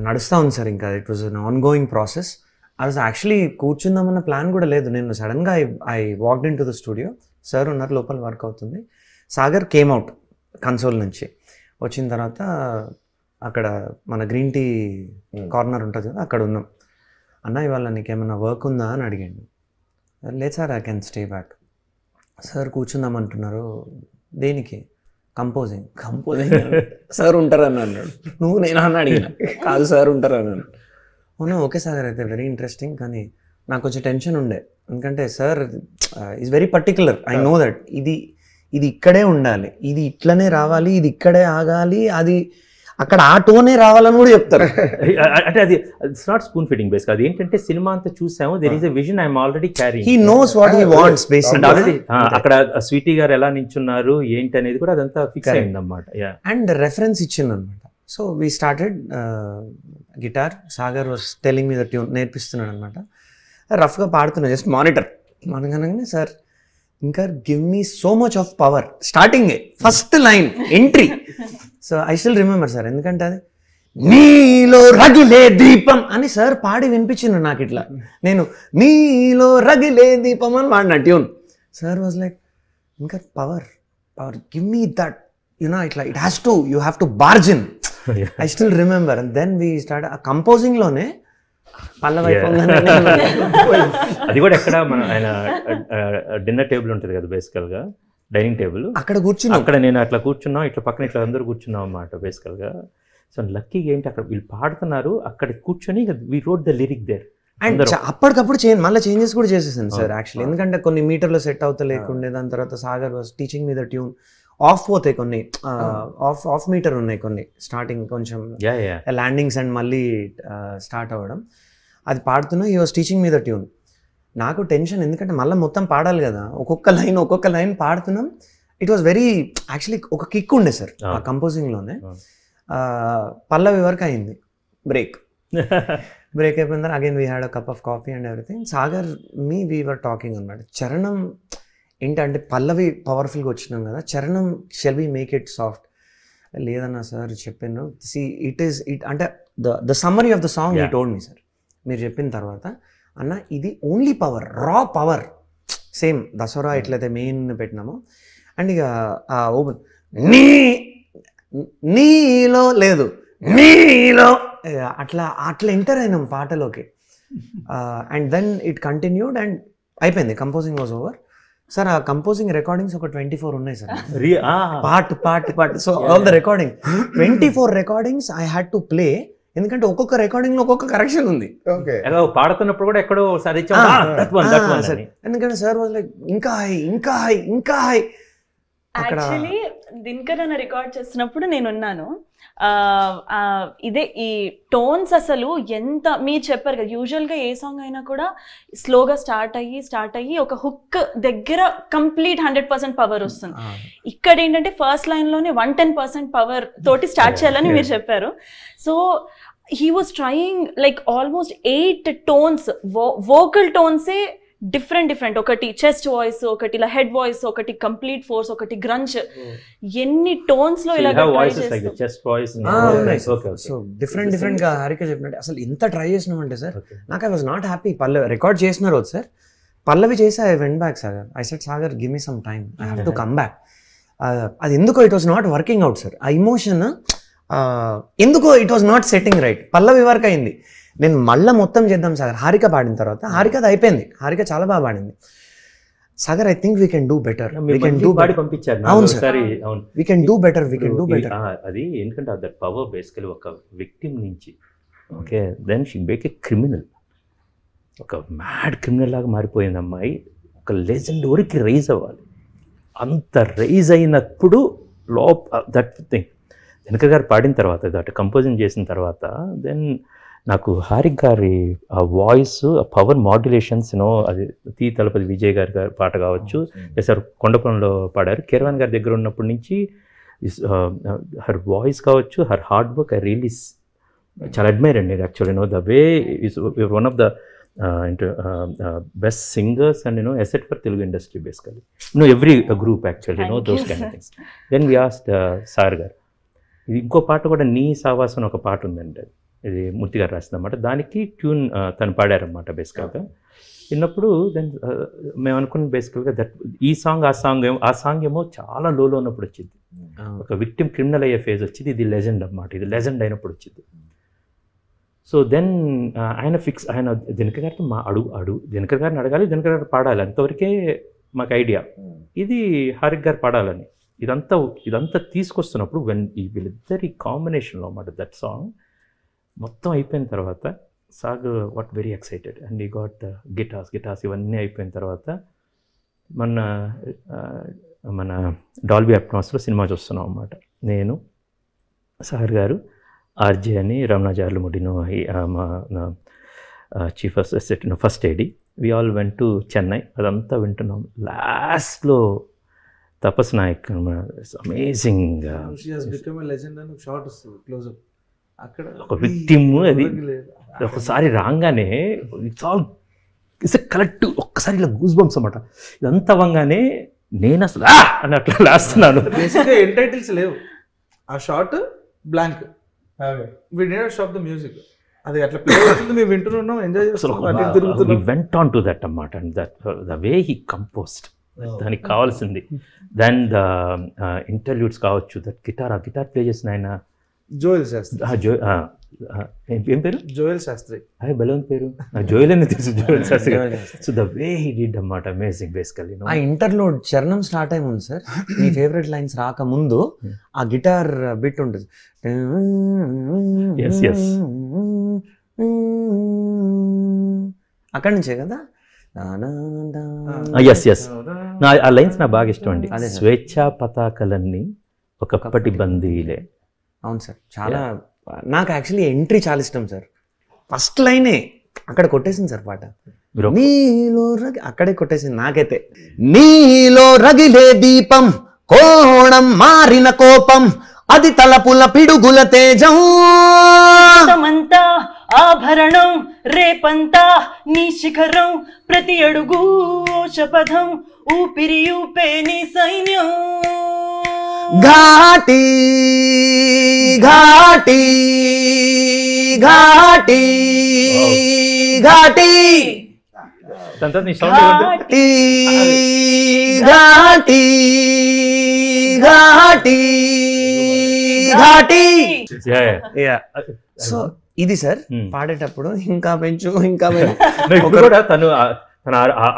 S7: నడుస్తూ ఉంది సార్, ఇంకా it was an ongoing process. ఆ రోజు యాక్చువల్లీ కూర్చుందామన్న ప్లాన్ కూడా లేదు. నేను సడన్గా I walked into the studio, sir ఉన్నారు లోపల వర్క్ అవుతుంది. సాగర్ కేమ్ అవుట్ కన్సోల్ నుంచి వచ్చిన తర్వాత అక్కడ మన గ్రీన్ టీ కార్నర్ ఉంటుంది కదా, అక్కడ ఉన్నాం. అన్న ఇవాళ నీకేమన్నా వర్క్ ఉందా అని అడిగాడు. లేదు sir I can stay back. Sir కూర్చుందామంటున్నారు, దేనికి? కంపోజింగ్ సార్ ఉంటారని అన్నాడు. నువ్వు నేను అని అడిగిన, కాదు సార్ ఉంటారు అన్నాడు. అవునా ఓకే సార్ అయితే వెరీ ఇంట్రెస్టింగ్, కానీ నాకు కొంచెం టెన్షన్ ఉండే, ఎందుకంటే sir is very particular. I know that ఇది ఇక్కడే ఉండాలి, ఇది ఇట్లనే రావాలి, ఇది ఇక్కడే ఆగాలి, అది అక్కడ ఆ టోనే రావాలని కూడా చెప్తారు.
S1: అంటే అది it's not spoon fitting base, అది ఏంటంటే సినిమా అంతా చూసాము, there is a vision I'm already carrying,
S7: he knows what he wants basically.
S1: Already అక్కడ స్వీటీ గారు ఎలా నించున్నారు ఏంటి అనేది కూడా అదంతా ఫిక్స్ అయింది అన్నమాట.
S7: అండ్ రెఫరెన్స్ ఇచ్చింది అనమాట. So we started guitar, Sagar was telling me the tune, నేర్పిస్తున్నాడు అనమాట. రఫ్గా పాడుతున్నా, జస్ట్ మానిటర్ మనకనగానే సార్ ఇంకా give me so much of power, స్టార్టింగే first line entry. So I still remember sir, ఎందుకంటే అది నీలో రగిలే దీపం అని సార్ పాడి వినిపించింది నాకు. ఇట్లా నేను నీలో రగిలే దీపం అని పాడిన ట్యూన్. సార్ వాజ్ లైక్ ఇంకా power give me that you know ఇట్లా it has to you have to బార్జిన్. I still remember. And then we start ఆ కంపోజింగ్లోనే
S1: అది కూడా ఎక్కడ మన ఆయన డిన్నర్ టేబుల్ ఉంటుంది కదా బేసికల్గా, డైనింగ్ టేబుల్,
S7: అక్కడ కూర్చున్నా,
S1: అక్కడ నేను అట్లా కూర్చున్నాం, ఇట్లా పక్కన ఇట్లా అందరూ కూర్చున్నాం అన్నమాట బేసికల్గా. సో లక్కీగా ఏంటి అక్కడ వీళ్ళు పాడుతున్నారు, అక్కడ కూర్చొని we wrote the lyric there.
S7: And అప్పటికప్పుడు మళ్ళీ చేంజెస్ కూడా చేసేసాను సార్ యాక్చువల్లీ, ఎందుకంటే కొన్ని మీటర్లో సెట్ అవుతా లేకుండే. దాని తర్వాత Sagar was teaching me the tune. Of పోతాయి కొన్ని, ఆఫ్ మీటర్ ఉన్నాయి కొన్ని, స్టార్టింగ్ కొంచెం ల్యాండింగ్స్ అండ్ మళ్ళీ స్టార్ట్ అవ్వడం. అది పాడుతున్నా he was teaching me the tune. నాకు టెన్షన్, ఎందుకంటే మళ్ళీ మొత్తం పాడాలి కదా, ఒక్కొక్క లైన్ పాడుతున్నాం. ఇట్ వాజ్ వెరీ యాక్చువల్లీ ఒక కిక్ ఉండే సార్ ఆ కంపోజింగ్లోనే. పల్లవి వరకు అయింది, బ్రేక్ అయిపోయిన తర్వాత again we had a cup of coffee and everything. Sagar we were talking అనమాట. చరణం ఏంటంటే పల్లవి పవర్ఫుల్గా వచ్చినాం కదా, చరణం shall we make it soft. లేదన్నా సార్ చెప్పాను, ఇట్ అంటే the summary of the song you told me sir. మీరు చెప్పిన తర్వాత అన్న ఇది only power, raw power, same Dasara ఎట్లయితే మెయిన్ పెట్టినామో. అండ్ ఇక ఓపెన్ నీలో లేదు, నీలో అట్లా ఎంటర్ అయినాం పాటలోకి. And then it continued and అయిపోయింది, కంపోజింగ్ వాజ్ ఓవర్. సార్ ఆ కంపోజింగ్ రికార్డింగ్స్ ఒక 24 ఉన్నాయి sir, part. So all the recording 24 recordings I had to play, ఎందుకంటే ఒక్కొక్క రికార్డింగ్ లో ఒక్కొక్క కరెక్షన్ ఉంది.
S1: పాడుతున్నప్పుడు కూడా ఎక్కడో
S7: ఎందుకంటే సార్ వాజ్ లైక్ ఇంకా హై.
S6: యాక్చువల్లీ దినకర్ అన్న రికార్డ్ చేస్తున్నప్పుడు నేను ఉన్నాను. ఇదే ఈ టోన్స్ అసలు ఎంత మీరు చెప్పారు కదా, యూజువల్గా ఏ సాంగ్ అయినా కూడా స్లోగా స్టార్ట్ అయ్యి ఒక హుక్ దగ్గర కంప్లీట్ 100% పవర్ వస్తుంది. ఇక్కడ ఏంటంటే ఫస్ట్ లైన్లోనే 110% పవర్ తోటి స్టార్ట్ చేయాలని మీరు చెప్పారు. So he was trying like almost 8 tones, vocal tones different, ఒకటి చెస్ట్ వాయిస్, ఒకటి ఇలా హెడ్ వాయిస్, ఒకటి కంప్లీట్ ఫోర్స్, ఒకటి గ్రంచ్, ఎన్ని టోన్స్ లో ఇలా
S7: సో డిఫరెంట్ గా హారిక చెప్పినట్టు అసలు ఇంత ట్రై చేసినామంటే సార్ నాకు ఐ వాజ్ నాట్ హ్యాపీ. పల్లవి రికార్డ్ చేసిన రోజు సార్ పల్లవి చేసి I went back Sagar, I said Sagar give me some time, I have to come back. అది ఎందుకో it was not working out sir, ఆ ఇమోషన్ ఎందుకో it was not setting right. పల్లవి వరకు అయింది, నేను మళ్ళీ మొత్తం చేద్దాం సాగర్ హారిక పాడిన తర్వాత హారిక అది అయిపోయింది, హారిక చాలా బాగా పాడింది. Sagar I think we can do better, we can do
S1: పాడి పంపించారు.
S7: అవును sir, we can do better, we can do better.
S1: అది ఎందుకంటే దట్ పవర్ బేసికలీ ఒక విక్టిమ్ నుంచి okay then she make a criminal, ఒక మ్యాడ్ క్రిమినల్ లాగా మారిపోయింది అమ్మాయి, ఒక లెజెండ్ వరకు రైజ్ అవ్వాలి. అంత రైజ్ అయినప్పుడు దట్ థింగ్ దినకర్ గారు పాడిన తర్వాత దట్ కంపోజింగ్ చేసిన తర్వాత దెన్ నాకు హారిక్ గారి ఆ వాయిస్, ఆ పవర్ మాడ్యులేషన్స్ అది తి తలపతి విజయ్ గారి పాట కావచ్చు, సార్ కొండపంలో పాడారు, కిరవాణి గారి దగ్గర ఉన్నప్పటి నుంచి హర్ వాయిస్ కావచ్చు, her hard work I really చాలా అడ్మైర్ అండి actually. The way is one of the best singers and asset for Telugu industry basically. Every group actually those kind of things. Then we asked sir గారు ఇది ఇంకో పాట కూడా నీ సావాసం ఒక పాట ఉందండి, ఇది మూర్తి గారు రాసిందన్నమాట, దానికి ట్యూన్ తను పాడారన్నమాట బేసికల్గా. విన్నప్పుడు దెన్ మేము అనుకున్న బేసికల్గా దట్ ఈ సాంగ్ ఆ సాంగ్ ఏమో చాలా లోలో ఉన్నప్పుడు వచ్చింది, ఒక విక్టిమ్ క్రిమినల్ అయ్యే ఫేజ్ వచ్చింది, ఇది లెజెండ్ అన్నమాట, ఇది లెజెండ్ అయినప్పుడు వచ్చింది. సో దెన్ ఆయన దినకర్ గారితో దినకర్ గారిని అడగాలి, దినకర్ గారు పాడాలి, అంతవరకే మాకు ఐడియా, ఇది హారిక్ గారు పాడాలని. ఇదంతా తీసుకొస్తున్నప్పుడు వీళ్ళిద్దరి కాంబినేషన్లో అన్నమాట దట్ సాంగ్ మొత్తం అయిపోయిన తర్వాత సాగ్ వాట్ వెరీ ఎక్సైటెడ్ అండ్ ఈ గాట్ గిటార్స్ ఇవన్నీ అయిపోయిన తర్వాత మన డాల్బీ అట్మాస్లో సినిమా చూస్తున్నాం అన్నమాట. నేను సార్ గారు, ఆర్జే అని రమణాచార్యులు ముడిను మా chief assistant first AD, we all went to Chennai. అదంతా వింటున్నాం. లాస్ట్లో తపస్ నాయక్ అమేజింగ్ ఒక విక్టిమ్, అది ఒకసారి రాగానే ఇట్స్ ఆల్ ఇట్స్ కలెక్ట్, ఒక్కసారి ఇలా గూస్ బంప్స్ అన్నమాట. ఇదంతా అవ్వగానే నేను అసలు అని అట్లా లాస్తున్నాను.
S5: బేసిక్గా ఎంటైటిల్స్ లేవు, ఆ short blank, we didn't stop the music, అది అట్లా ప్లే అవుతుంది, మేము వింటున్నాం, ఎంజాయ్ చేస్తున్నాం.
S1: We went on to that అన్నమాట, and that the way he composed దానికి కావాల్సింది. దెన్ ద ఇంటర్వ్యూస్ కావచ్చు, దట్ గిటార్ ప్లే చేసిన ఆయన
S5: జోయల్ శాస్త్రి,
S1: ఏం పేరు?
S5: జోయల్ శాస్త్రి.
S1: అదే బలవంత్ పేరు, జోయల్ అని తెలుసు, Joel Sastry. So the way he did అన్నమాట అమేజింగ్ బేసికల్లీ.
S7: ఆ ఇంటర్లోడ్ చరణం స్టార్ట్ అయి ఉంది సార్, మీ ఫేవరెట్ లైన్స్ రాకముందు ఆ గిటార్ బిట్ ఉంటుంది, అక్కడి నుంచే కదా.
S1: ఎస్ ఆ లైన్స్ నాకు బాగా ఇష్టం అండి. స్వేచ్ఛా పతాకలన్నీ ఒకప్పటి బందీలే.
S7: అవును సార్, చాలా నాకు యాక్చువల్లీ ఎంట్రీ చాలా ఇష్టం సార్. ఫస్ట్ లైనే అక్కడ కొట్టేసింది సార్ పాట, నీలో అక్కడే కొట్టేసింది నాకైతే. నీలో రగిలే దీపం, కోణం మారిన కోపం, అది తలపుల పిడుగుల తేజం,
S6: ఆభరణం రేపంతా నీ శిఖరం, ప్రతి అడుగు శపథం, ఊపిరి ఊపే నీ సైన్యం.
S7: ఘాటి ఘాటి ఘాటి ఘాటి ఘాటి ఘాటి ఘాటి ఘాటి. సో ఇది సార్ పాడేటప్పుడు ఇంకా పెంచు ఇంకా
S1: కూడా తను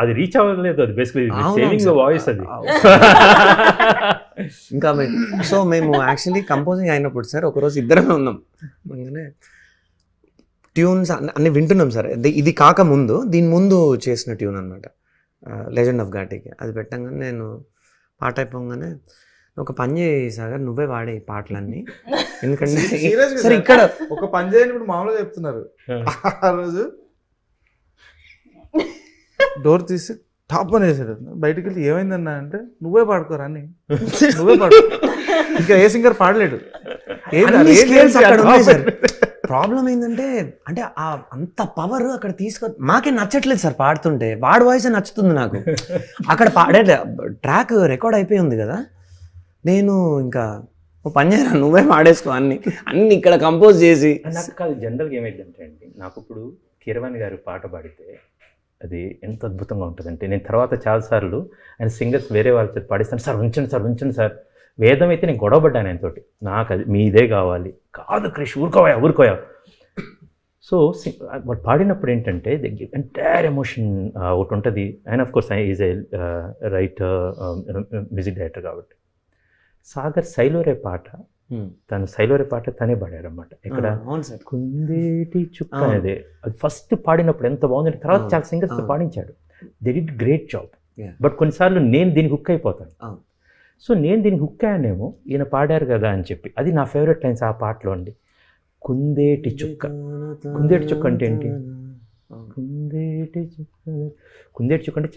S1: అది రీచ్ అవ్వలేదు, అది బేసికలీ సేవింగ్ వాయిస్ అది
S7: ఇంకా. సో మేము యాక్చువల్లీ కంపోజింగ్ అయినప్పుడు సార్ ఒకరోజు ఇద్దరమే ఉన్నాం, ట్యూన్స్ అన్ని వింటున్నాం సార్. ఇది కాకముందు దీని ముందు చేసిన ట్యూన్ అనమాట, లెజెండ్ ఆఫ్ ఘాటీకి. అది పెట్టంగానే నేను పాట అయిపోగానే ఒక పని చేయి సాగర్, నువ్వే వాడే ఈ పాటలన్నీ. ఎందుకంటే
S2: Seriously,
S7: సరే
S2: sir.
S7: ఇక్కడ
S2: ఒక పని చేయని ఇప్పుడు మామూలుగా చెప్తున్నారు. ఆ రోజు డోర్ తీసి టాప్ అని వేసాడు. బయటకు వెళ్ళి ఏమైందన్నా అంటే నువ్వే పాడుకోరా అని, నువ్వే పాడు. ఇంకా ఏ సింగర్ పాడలేడు.
S7: అన్ని scales అక్కడ ఉన్నాయి సార్. ప్రాబ్లం ఏంటంటే అంటే అంత పవర్ అక్కడ మాకే నచ్చట్లేదు సార్ పాడుతుంటే. వాడి వాయిస్ నచ్చుతుంది నాకు. అక్కడ పాడే ట్రాక్ రికార్డ్ అయిపోయి ఉంది కదా, నేను ఇంకా ఓ పని చేయరా నువ్వే పాడేసుకో అన్ని ఇక్కడ కంపోజ్ చేసి.
S1: నాకు కాదు, జనరల్గా ఏమైందంటే అండి, నాకు ఇప్పుడు కీరవాణి గారు పాట పాడితే అది ఎంత అద్భుతంగా ఉంటుందంటే, నేను తర్వాత చాలాసార్లు ఆయన సింగర్స్ వేరే వాళ్ళతో పాడిస్తాను, సార్ ఉంచండి సార్. వేదం అయితే నేను గొడవపడ్డాను ఆయనతోటి, నాకు అది మీదే కావాలి. కాదు క్రిష్ ఊరుకోయా. సో వాడు పాడినప్పుడు ఏంటంటే ఎంటైర్ ఎమోషన్ ఒకటి ఉంటుంది. And of course is a writer, music director కాబట్టి. సాగర్ సైలోరే పాట, సైలోరే పాట తనే పాడాడు అనమాట. ఇక్కడ కుందేటి చుక్క అనేది అది ఫస్ట్ పాడినప్పుడు ఎంత బాగుంది. తర్వాత చాలా సింగర్స్ పాడించాడు, they did great job. But కొన్నిసార్లు నేను దీనికి హుక్ అయిపోతాను. సో నేను దీనికి హుక్ అయ్యానేమో, ఈయన పాడారు కదా అని చెప్పి. అది నా ఫేవరెట్ లైన్స్ ఆ పాటలో అండి. కుందేటి చుక్క అంటే ఏంటి? కుందేటి చుక్క అంటే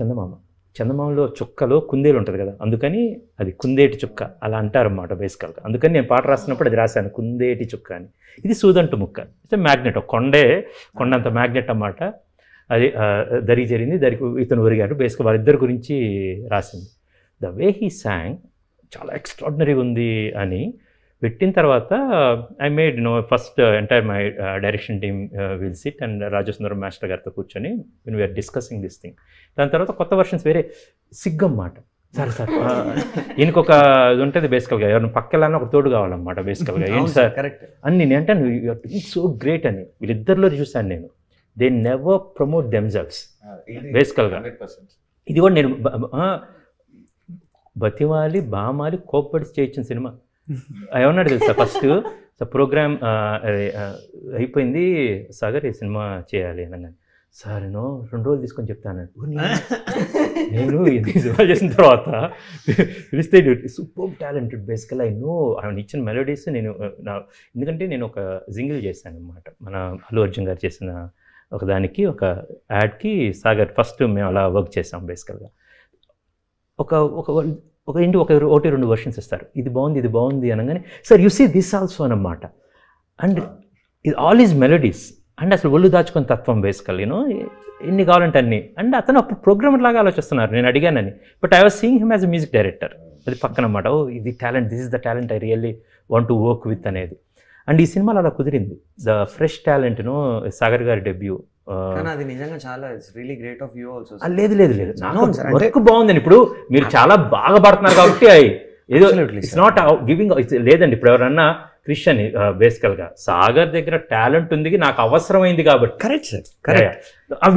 S1: చందమామలో చుక్కలో కుందేలు ఉంటుంది కదా, అందుకని అది కుందేటి చుక్క అలా అంటారన్నమాట బేసికల్గా. అందుకని నేను పాట రాసినప్పుడు అది రాశాను, కుందేటి చుక్క అని. ఇది సూదంటు ముక్క, ఇట్స్ మ్యాగ్నెట్, కొండంత మ్యాగ్నెట్ అన్నమాట. అది దరి జరిగింది, దరికి ఇతను ఒరిగాడు. బేసిక్గా వాళ్ళిద్దరి గురించి రాసింది. ద వే హీ సాంగ్ చాలా ఎక్స్ట్రాడినరీగా ఉంది అని పెట్టిన తర్వాత I made first entire my direction team will SIT and Rajasundaram master గారితో కూర్చొని వీఆర్ డిస్కసింగ్ దిస్ థింగ్. దాని తర్వాత కొత్త వర్షన్స్ వేరే సిగ్గన్నమాట. సార్ ఈయనకు ఒక ఇది ఉంటుంది బేసికల్గా, ఎవరిని పక్కెళ్ళాలని ఒక తోడు కావాలన్నమాట బేసికల్గా. ఏంటి సార్ అని నేను అంటే యూఆర్ డూయింగ్ సో గ్రేట్ అని వీళ్ళిద్దరిలో చూశాను నేను. దే నెవర్ ప్రమోట్ దెమ్సెల్వ్స్ బేసికల్గా. ఇది కూడా నేను బతిమాలి బామాలి కోప్పడి చేయించిన సినిమా. ఏమన్నాడు తెలుసా, ఫస్ట్ ప్రోగ్రామ్ అయిపోయింది, సాగర్ ఈ సినిమా చేయాలి అనగానే, సార్ నేను 2 రోజులు తీసుకొని చెప్తాను. నేను ఇది సినిమా చేసిన తర్వాత పిలిస్తే సూపర్ టాలెంటెడ్ బేసికల్. ఆయన ఇచ్చిన మెలోడీస్ నేను ఎందుకంటే నేను ఒక జింగిల్ చేశాను అనమాట, మన అల్లు అర్జున్ గారు చేసిన ఒక దానికి, ఒక యాడ్కి సాగర్ ఫస్ట్ మేము అలా వర్క్ చేసాం బేసికల్గా. ఒకటి 2 వర్షన్స్ ఇస్తారు, ఇది బాగుంది అనగానే, sir you see this also అనమాట. అండ్ ఇది ఆల్ ఈజ్ మెలోడీస్. అండ్ అసలు ఒళ్ళు దాచుకొని తత్వం బేసికల్, ఎన్ని కావాలంటే అన్ని. అండ్ అతను అప్పుడు ప్రోగ్రామర్ లాగా ఆలోచిస్తున్నారు, నేను అడిగానని. But I was seeing him as a music director. అది పక్కన అన్నమాట. ఇది talent, this is the talent I really want to work with అనేది. అండ్ ఈ సినిమాలో అలా కుదిరింది. ద ఫ్రెష్ టాలెంట్ సాగర్ గారి డెబ్యూ.
S7: అది నిజంగా చాలా really great of you also.
S1: లేదు వర్క్ బాగుందని. ఇప్పుడు మీరు చాలా బాగా పడుతున్నారు కాబట్టి ఏదో ఇట్స్ నాట్ గివింగ్ లేదండి. ఇప్పుడు ఎవరన్నా క్రిష్ అని బేసికల్గా సాగర్ దగ్గర టాలెంట్ ఉంది, నాకు అవసరమైంది కాబట్టి.
S7: Correct sir, correct.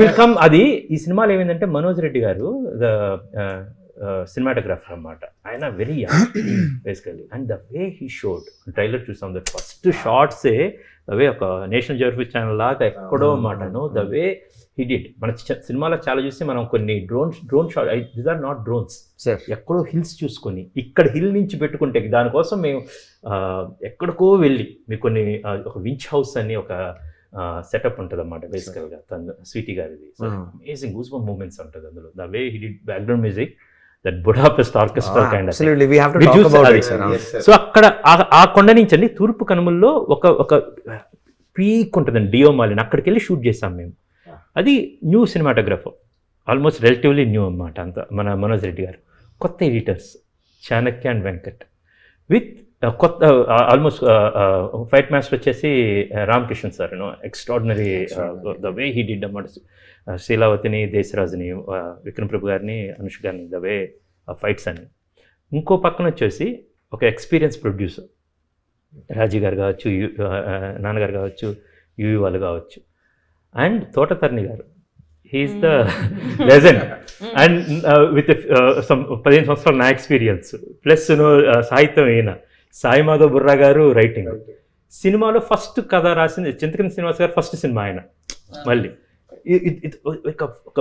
S1: Will come. అది ఈ సినిమాలో ఏమైందంటే మనోజ్ రెడ్డి గారు ద సినిమాటోగ్రాఫర్ అన్నమాట. ఆయన very young basically. And the way he showed, trailer చూసాం, ద ఫస్ట్ షార్ట్సే ద వే ఒక నేషనల్ జియోగ్రఫిక్ ఛానల్ లాగా ఎక్కడో అన్నమాటను. The way he did. మన సినిమాలో చాలా చూసి మనం కొన్ని drone shot, these are not drones, ఎక్కడో హిల్స్ చూసుకొని ఇక్కడ హిల్ నుంచి పెట్టుకుంటే, దానికోసం మేము ఎక్కడికో వెళ్ళి మీకు కొన్ని ఒక వించ్ హౌస్ అని ఒక సెటప్ ఉంటుంది అన్నమాట బేసికల్గా. తను స్వీటీ గారిది అమేజింగ్ గూస్ బంప్ మూమెంట్స్ ఉంటుంది అందులో. The way he did background music, that Budapest orchestra kind of. So అక్కడ ఆ కొండ నుంచి అండి తూర్పు కనుమల్లో ఒక పీక్ ఉంటుందండి, డియోమాలిన్. అక్కడికి వెళ్ళి షూట్ చేసాం మేము. అది new cinematographer, almost relatively new అన్నమాట. అంత మన మనోజ్ రెడ్డి గారు. కొత్త editors Chanakya and Venkat, with కొత్త ఆల్మోస్ట్ ఫైట్ మాస్టర్ వచ్చేసి Ramakrishna sir. Extraordinary the way he did అన్నమాట. శీలావతిని, దేశరాజుని, విక్రమ్ ప్రభు గారిని, అనుష్ గారిని, ద వే ఫైట్స్ అని. ఇంకో పక్కన వచ్చేసి ఒక ఎక్స్పీరియన్స్ ప్రొడ్యూసర్, రాజీ గారు కావచ్చు, నాన్నగారు కావచ్చు, యూవి వాళ్ళు కావచ్చు, and Thotatharani garu. He is the legend. And with 15 సంవత్సరాల నా ఎక్స్పీరియన్స్ ప్లస్ సాహిత్యం అయిన సాయి మాధవ్ బుర్రా గారు రైటింగ్. సినిమాలో ఫస్ట్ కథ రాసింది చింతకింది శ్రీనివాస్ గారు, ఫస్ట్ సినిమా ఆయన. మళ్ళీ ఒక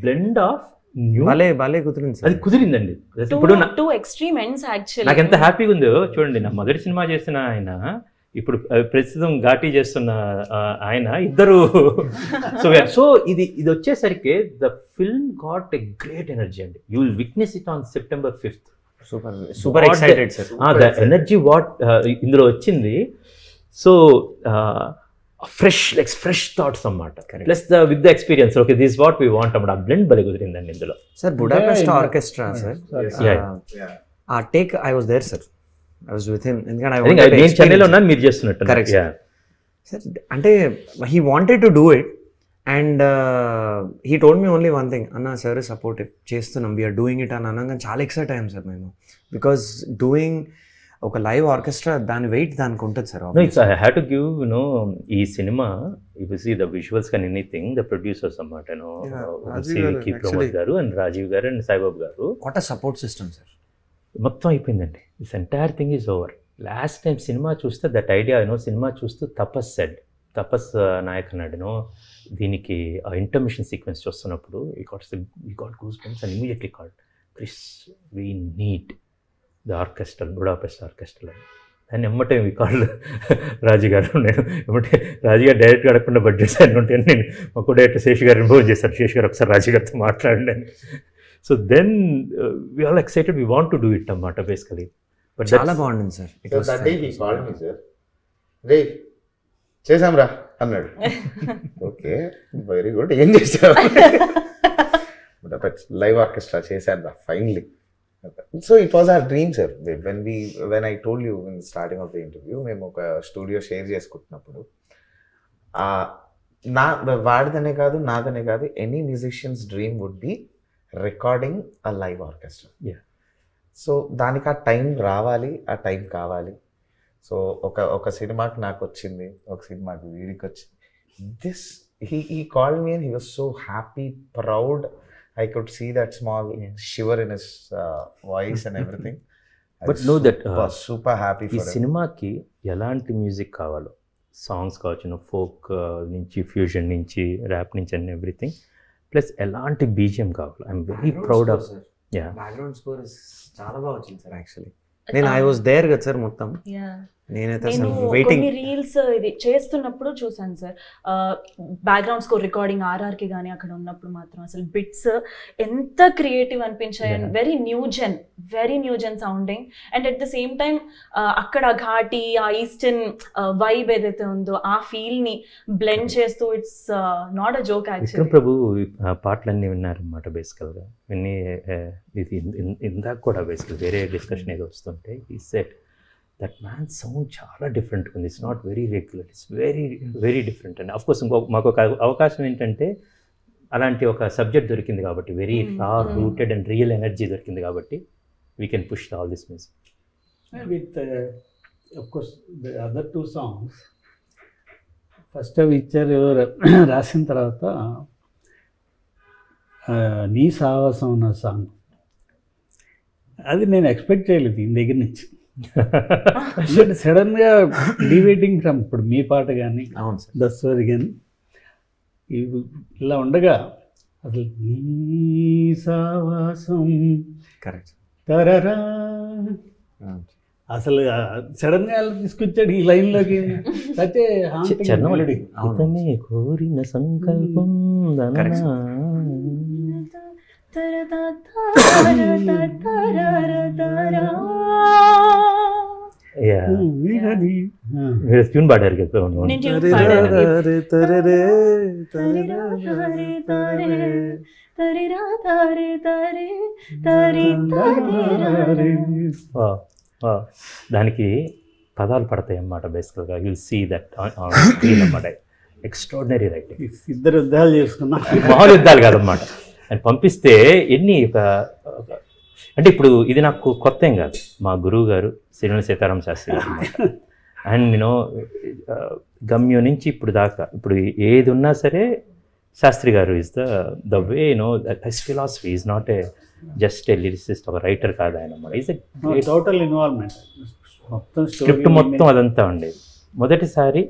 S1: బ్లెండ్ ఆఫ్
S7: భలే కుదిరింది
S1: అది
S7: సార్.
S1: కుదిరిందండి. ఇప్పుడు
S6: టూ ఎక్స్ట్రీమ్ ఎండ్స్ యాక్చువల్లీ.
S1: నాకు ఎంత హ్యాపీగా ఉందో చూడండి. నా మొదటి సినిమా చేసిన ఆయన, ఇప్పుడు ప్రస్తుతం ఘాటీ చేస్తున్న ఆయన, ఇద్దరు. సో ఇది వచ్చేసరికి the film got a great energy అండి. You will witness it on September 5th.
S7: Super excited sir.
S1: The energy what ఇందులో వచ్చింది. సో ఫ్రెష్ థాట్స్ అన్నమాట. Plus with the experience, okay this what we want అన్నమాట. ఆ blend భలే కుదిరిందండి ఇందులో.
S7: Sir Budapest orchestra sir,
S1: Yeah.
S7: ఆ take I was there sir. I was with him.
S1: నేను చెన్నైలో ఉన్నాను, మీరు చేస్తున్నట్టు.
S7: Correct. సార్ అంటే he wanted to do it and he told me only one thing, అన్న సార్ సపోర్టివ్ చేస్తున్నాం, వీఆర్ డూయింగ్ ఇట్ అని అనగా చాలా ఎక్సైట్ అయ్యాం సార్ మేము. బికాస్ డూయింగ్ ఒక లైవ్ ఆర్కెస్ట్రా, దాని వెయిట్ దానికి ఉంటుంది sir.
S1: I have to give ఈ సినిమా, if you see the visuals కానీ ఎనీథింగ్, ద ప్రొడ్యూసర్స్ అన్నమాట, సివికి ప్రమోద్ గారు అండ్ రాజీవ్ గారు అండ్ సాయిబాబు గారు.
S7: What a support system sir.
S1: మొత్తం అయిపోయిందండి. This entire thing is over. Last time cinema చూస్తే దట్ ఐడియా సినిమా చూస్తూ తపస్ నాయక్ అన్నాడు దీనికి ఆ ఇంటర్మిషన్ సీక్వెన్స్ చూస్తున్నప్పుడు ఈ got goose bumps and immediately called, Chris we need the orchestral, Budapest orchestral. దాన్ని ఎమ్మటే మీ కాళ్ళు రాజు గారు, నేను ఎమ్మటే రాజు గారు డైరెక్ట్గా అడగకుండా బడ్జెట్స్ అన్నీ ఉంటాయని నేను మా కూడా డైరెక్టర్ శేష్ గారిని ఫోన్ చేశాను. శేష్ గారు ఒకసారి రాజు గారితో మాట్లాడండి అని. So then we all excited, we want to do it అన్నమాట బేసికలీ. బట్
S7: చాలా బాగుంది సార్.
S3: రే చేసాం రా అన్నాడు. ఓకే వెరీ గుడ్, ఏం చేసావు? లైవ్ ఆర్కెస్ట్రా చేశాను రా finally. So it was our dream sir. When I told you in starting of the interview, మేము ఒక స్టూడియో షేర్ చేసుకుంటున్నప్పుడు, వాడిదనే కాదు నాదనే కాదు, any musicians dream would be recording a live orchestra. So దానికి ఆ టైం రావాలి, ఆ టైం కావాలి. సో ఒక సినిమాకి నాకు వచ్చింది, ఒక సినిమాకి వీడికి వచ్చింది. This he called me and he was so happy, proud. I could see that small shiver in his voice and everything.
S1: But know that
S3: was super happy for
S1: ఈ
S3: him.
S1: సినిమాకి ఎలాంటి మ్యూజిక్ కావాలో, సాంగ్స్ కావచ్చు, folk నుంచి fusion నుంచి rap నుంచి and everything, plus ఎలాంటి BGM కావాలి. I'm very proud of. Ya,
S7: background score చాలా బాగా వచ్చింది సార్. యాక్చువల్లీ నేను ఐ వాజ్ దేర్ కదా సార్ మొత్తం. నేనైతే
S6: నేను
S7: వెయిటింగ్
S6: కొన్ని రీల్స్ ఇది చేస్తున్నప్పుడు చూసాను సార్. బ్యాక్గ్రౌండ్ స్కోర్ రికార్డింగ్ ఆర్ఆర్కి కానీ అక్కడ ఉన్నప్పుడు మాత్రం అసలు బిట్స్ ఎంత క్రియేటివ్ అనిపించాయి. And very new gen sounding. And at the same time అక్కడ ఘాటి ఆ ఈస్టర్న్ వైబ్ ఏదైతే ఉందో ఆ ఫీల్ ని బ్లెండ్ చేస్తూ, it's not a joke
S1: Vikram
S6: actually.
S1: Prabhu పాటలన్నీ విన్నారనమాట బేసికల్గా. విన్ని ఇది ఇందాక కూడా బేసికల్ వేరే డిస్కషన్ ఏదో వస్తుంటే ఈ సెట్ దట్ మ్యాన్ సౌండ్ చాలా డిఫరెంట్ ఉంది. It's not very regular, it's very different. And of course మాకు ఒక అవకాశం ఏంటంటే అలాంటి ఒక సబ్జెక్ట్ దొరికింది కాబట్టి, వెరీ రా రూటెడ్ అండ్ రియల్ ఎనర్జీ దొరికింది కాబట్టి we can push all this music.
S4: With of course the other two songs first అవి ఇచ్చారు రాసిన తర్వాత నీ సావాసం అన్న సాంగ్, అది నేను ఎక్స్పెక్ట్ చేయలేదు ఈయన దగ్గర నుంచి. సడన్గా డివేటింగ్ ఫ్రమ్ ఇప్పుడు మీ పాట కానీ దస్వరి కానీ ఇలా ఉండగా అసలు నీ సావాసం
S7: కరెక్ట్
S4: తరరా అసలు సడన్గా ఎలా తీసుకొచ్చాడు ఈ లైన్లోకి. అయితే
S1: ఇతనే కోరిన సంకల్పం మీరు ట్యూన్ పాడారు కదా.
S6: నేను ట్యూన్ పాడాను.
S1: దానికి పదాలు పడతాయి అన్నమాట బేసికల్గా. యుల్ సీ దట్ స్క్రీన్ అన్నమాట. Extraordinary writing.
S4: ఇద్దరు యుద్ధాలు చేసుకున్నా,
S1: మామూలు యుద్ధాలు కాదన్నమాట. అని పంపిస్తే ఎన్ని అంటే ఇప్పుడు ఇది నాకు కొత్త ఏం కాదు. మా గురువు గారు సిరివెన్నెల సీతారామ శాస్త్రి గారు అనమాట. అండ్ నేను గమ్యం నుంచి ఇప్పుడు దాకా ఇప్పుడు ఏది ఉన్నా సరే Shastri garu is the way his philosophy is not a just a lyricist, ఒక రైటర్ కాదు ఆయన అన్నమాట. Is a
S4: total involvement. మొత్తం
S1: స్క్రిప్ట్ మొత్తం అదంతా ఉండేది. మొదటిసారి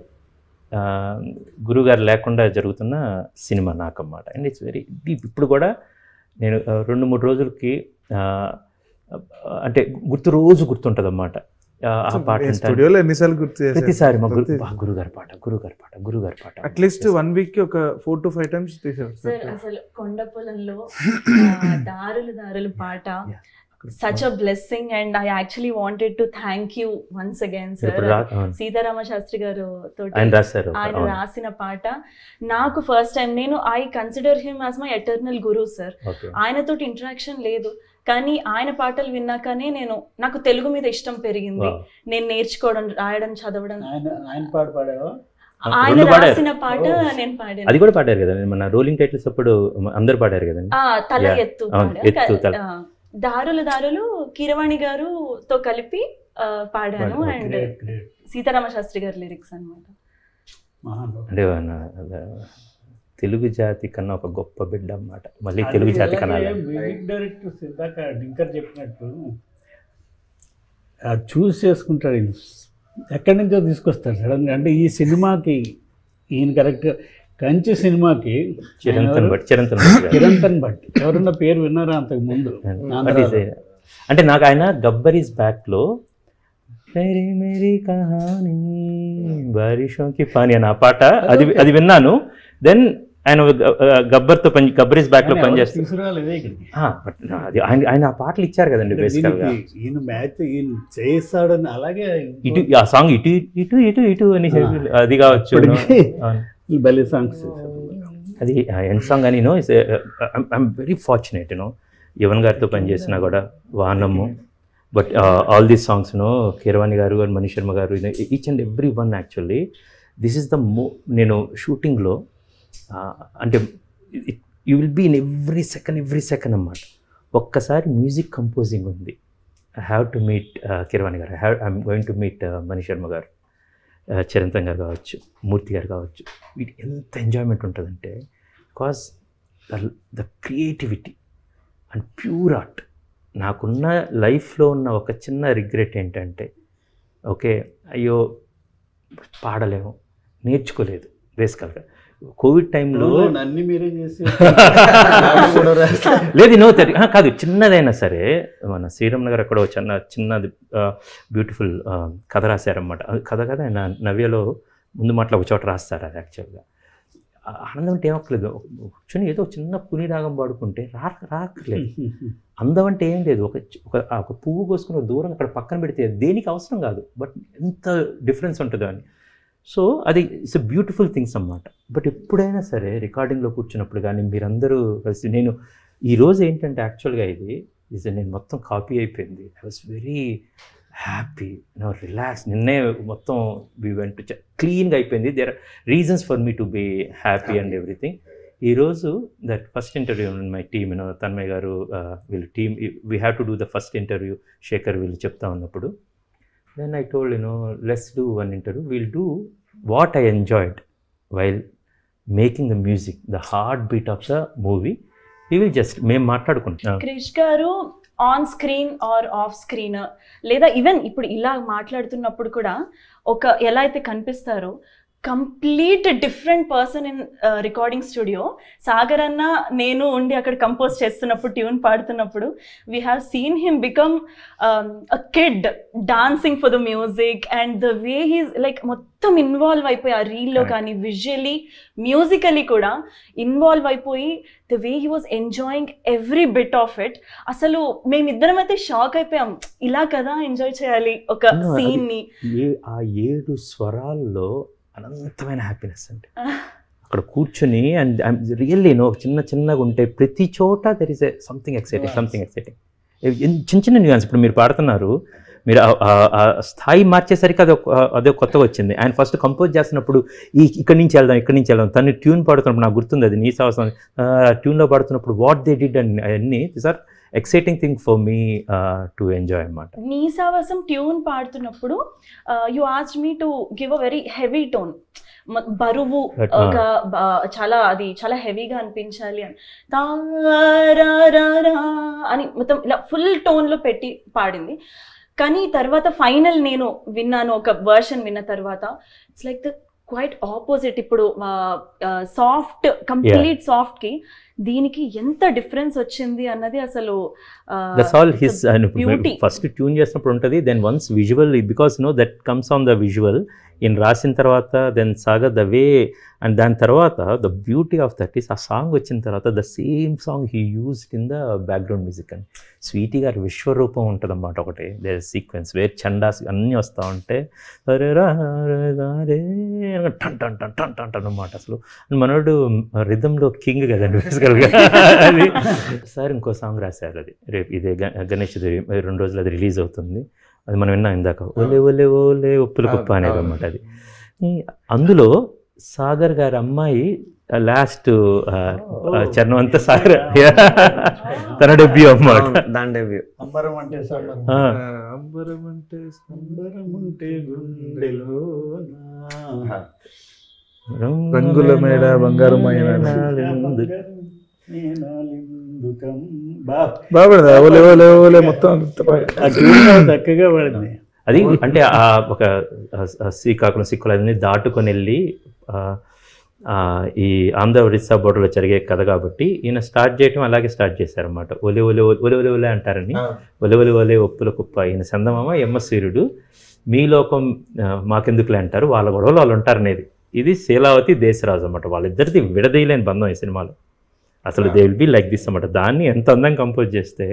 S1: గురుగారు లేకుండా జరుగుతున్న సినిమా నాకన్నమాట. And it's very deep. ఇప్పుడు కూడా నేను 2-3 రోజులకి అంటే రోజు గుర్తుంటుంది అన్నమాట. ఆ పాట
S2: స్టూడియోలో ఎన్నిసార్లు గుర్తు చేశారు?
S1: ప్రతిసారి మా గురుగారి పాట
S2: అట్లీస్ట్ 1 వీక్ కి ఒక 4 to 5 times తీసారు
S6: సార్. అసలు కొండ పొలంలో దారులు పాట such a blessing, and I actually wanted to thank you once again sir. Sitarama Sastry గారు తోటి ఆయన రాసిన పాట నాకు ఫస్ట్ టైం, నేను I consider him as my eternal Guru sir. ఆయనతోటి ఇంటరాక్షన్ లేదు, కానీ ఆయన పాటలు విన్నాకనే నాకు తెలుగు మీద ఇష్టం పెరిగింది. నేను నేర్చుకోవడం, రాయడం, చదవడం. ఆయన రాసిన పాట నేను పాడాను.
S1: అది కూడా పాడారు కదా మన రోలింగ్ టైటిల్స్ అప్పుడు అందరు పాడారు కదండి.
S6: తల ఎత్తు దారులు కీరవాణి గారుతో కలిపి పాడాను. అండ్ సీతారామ శాస్త్రి గారి లిరిక్స్ అన్నమాట.
S1: అంటే తెలుగు జాతి కన్నా ఒక గొప్ప బిడ్డ అన్నమాట. మళ్ళీ తెలుగు జాతి కన్నా
S4: డైరెక్టర్ ఇందాక డింకర్ చెప్పినట్టు చూస్ చేసుకుంటాడు, ఎక్కడి నుంచో తీసుకొస్తాడు సడన్గా. అంటే ఈ సినిమాకి ఈయన కరెక్ట్గా కంచి సినిమాకి చిరంతన్ భట్ ఎవరన్నా పేరు విన్నారా అంతకు ముందు?
S1: అంటే నాకు ఆయన గబ్బరీస్ బ్యాక్లో మేరీ కహానీ బారిషోకి పానీ అని ఆ పాట అది విన్నాను. దెన్ ఆయన గబ్బర్తో గబ్బరీస్ బ్యాక్ లో పనిచేస్తారు. ఆయన ఆ పాటలు ఇచ్చారు కదండి బేసికల్ గా.
S4: ఈయన మ్యాచ్ ఈయన చేస్తాడని అలాగే
S1: ఇటు ఆ సాంగ్ ఇటు అని అది కావచ్చు.
S4: బలి సాంగ్స్
S1: అది ఎండ్ సాంగ్ అని ఐఎమ్ వెరీ ఫార్చునేట్ యువన్ గారితో పనిచేసినా కూడా వానము. But all these songs Keeravani garu and Manish Sharma garu, each and every one actually this is the నేను షూటింగ్లో అంటే you will be in every second అన్నమాట. ఒక్కసారి మ్యూజిక్ కంపోజింగ్ ఉంది, I have to meet Keeravani garu, I'm going to meet Manish Sharma garu, Chirantan గారు కావచ్చు, మూర్తి గారు కావచ్చు. వీటి ఎంత ఎంజాయ్మెంట్ ఉంటుందంటే because the creativity and pure art. నాకున్న లైఫ్లో ఉన్న ఒక చిన్న రిగ్రెట్ ఏంటంటే ఓకే అయ్యో పాడలేము, నేర్చుకోలేదు బేసికల్గా. కోవిడ్ టైంలో
S4: అన్ని మీరే చేసి
S1: లేదు కాదు, చిన్నదైనా సరే మన శ్రీరామ్ నగర్ అక్కడ చిన్నది బ్యూటిఫుల్ కథ రాశారన్నమాట. కథ ఆయన నవ్యలో ముందు మాటలో ఒక చోట రాస్తారు. అది యాక్చువల్గా ఆనందం అంటే ఏమక్కలేదు, కూర్చొని ఏదో చిన్న పుని రాగం పాడుకుంటే రాకలేదు. అందం అంటే ఏం లేదు, ఒక పువ్వు కోసుకుని దూరం అక్కడ పక్కన పెడితే దేనికి అవసరం కాదు, బట్ ఎంత డిఫరెన్స్ ఉంటుందో అని. సో అది ఇట్స్ ఎ బ్యూటిఫుల్ థింగ్స్ అన్నమాట. బట్ ఎప్పుడైనా సరే రికార్డింగ్లో కూర్చున్నప్పుడు కానీ మీరందరూ కలిసి, నేను ఈరోజు ఏంటంటే యాక్చువల్గా ఇది నేను మొత్తం కాపీ అయిపోయింది. I was very happy, relax. నిన్నే మొత్తం వి వెంట్ క్లీన్గా అయిపోయింది. There are reasons for me to be happy and everything. ఈరోజు that first interview in my team Tanmay garu వీళ్ళు team we have to do the first interview, Shekhar వీళ్ళు చెప్తా ఉన్నప్పుడు then I told let's do one interview, we'll do what I enjoyed while making the music, the heartbeat of the movie. We will just మేము మాట్లాడుకుంటాం.
S6: Krish garu on screen or off screen లేదా even ఇప్పుడు ఇలా మాట్లాడుతున్నప్పుడు కూడా ఎలా అయితే కనిపిస్తారో complete different person in recording studio. Sagar అన్న నేను ఉండి అక్కడ కంపోజ్ చేస్తున్నప్పుడు, ట్యూన్ పాడుతున్నప్పుడు we have seen him become a kid dancing for the music and the way he's like మొత్తం ఇన్వాల్వ్ అయిపోయి ఆ రీల్లో కానీ విజువల్లీ మ్యూజికలీ కూడా ఇన్వాల్వ్ అయిపోయి the way he was enjoying every bit of it. అసలు మేమిద్దరం అయితే షాక్ అయిపోయాం, ఇలా కదా ఎంజాయ్ చేయాలి ఒక సీన్ని.
S1: ఆ 7 స్వరాల్లో అనంతమైన హ్యాపీనెస్ అండి అక్కడ కూర్చొని. అండ్ రియల్లీ చిన్నగా ఉంటే ప్రతి చోట దెర్ ఈస్ సంథింగ్ ఎక్సైటింగ్. చిన్న న్యూయాన్స్. ఇప్పుడు మీరు పాడుతున్నారు, మీరు ఆ స్థాయి మార్చేసరికి అదే కొత్తగా వచ్చింది. ఆయన ఫస్ట్ కంపోజ్ చేస్తున్నప్పుడు ఇక్కడి నుంచి వెళ్దాం తను ట్యూన్ పాడుతున్నప్పుడు నాకు గుర్తుంది, అది నీ సాహసం ట్యూన్లో పాడుతున్నప్పుడు వాట్ దే డిడ్ అండ్ అన్నీ these are exciting thing for me to enjoy అన్నమాట.
S6: నీ సాహసం ట్యూన్ పాడుతున్నప్పుడు you asked me to give a very heavy tone, బరువు చాలా హెవీగా అనిపించాలి అని అని మొత్తం ఇలా ఫుల్ టోన్లో పెట్టి పాడింది. కానీ తర్వాత ఫైనల్ నేను విన్నాను, ఒక వర్షన్ విన్న తర్వాత it's like the quite opposite. ఇప్పుడు సాఫ్ట్, కంప్లీట్ సాఫ్ట్కి దీనికి ఎంత డిఫరెన్స్ వచ్చింది అన్నది అసలు
S1: that's all his
S6: beauty.
S1: First tune చేసినప్పుడు ఉంటుంది, then once visual, because that comes on the visual in రాసిన తర్వాత, then Sagar the way, and దాని తర్వాత the beauty of that is ఆ సాంగ్ వచ్చిన తర్వాత the same song he used in the background music. అని స్వీటీ గారి విశ్వరూపం ఉంటుంది అన్నమాట ఒకటి, దేర్ సీక్వెన్స్ వేర్ చండాస్ అన్నీ వస్తూ ఉంటే అరే రా రే టన్ టన్ టన్ టన్ టన్ టన్ అన్నమాట. అసలు మనోడు రిథంలో కింగ్ కదండి బేసికల్గా. అది సార్ ఇంకో సాంగ్ రాశారు, అది రేపు ఇదే గణేష్ 2 రోజులు అది రిలీజ్ అవుతుంది. అది మనం విన్నాం ఇందాక, ఓలే ఓలే ఓలే ఒప్పుల కుప్ప అనేది అనమాట. అది అందులో సాగర్ గారి అమ్మాయి లాస్ట్ చరణం అంతా సాగర్ తన డెబ్యూ అన్నమాట.
S7: దాని డెబ్యూ.
S4: అంబరం అంటే
S5: అంబరం అంటే
S4: అంబరం ఉంటే గుండెలోన
S5: రంగుల మేడ బంగారం బాగా ఓలే ఓలే ఓలే మొత్తం
S4: చక్కగా పడింది.
S1: అది అంటే ఒక శ్రీకాకుళం సిక్కులు అన్నీ దాటుకొని వెళ్ళి ఈ ఆంధ్ర ఒరిస్సా బోర్డర్లో జరిగే కథ కాబట్టి ఈయన స్టార్ట్ చేయటం అలాగే స్టార్ట్ చేశారనమాట. ఒలే ఒలే ఒలే ఒలే ఒలే అంటారని, ఒలే ఒలే ఒలే ఒప్పుల కుప్ప, ఈయన చందమామ ఎమ్మ సూర్యుడు, మీ లోకం మాకెందుకులే అంటారు, వాళ్ళ గొడవలు వాళ్ళు ఉంటారు అనేది. ఇది శీలావతి దేశరాజు అనమాట, వాళ్ళిద్దరిది విడదీయలేని బంధం ఈ సినిమాలో. అసలు they will be like this అనమాట. దాన్ని ఎంత అందంగా కంపోజ్ చేస్తే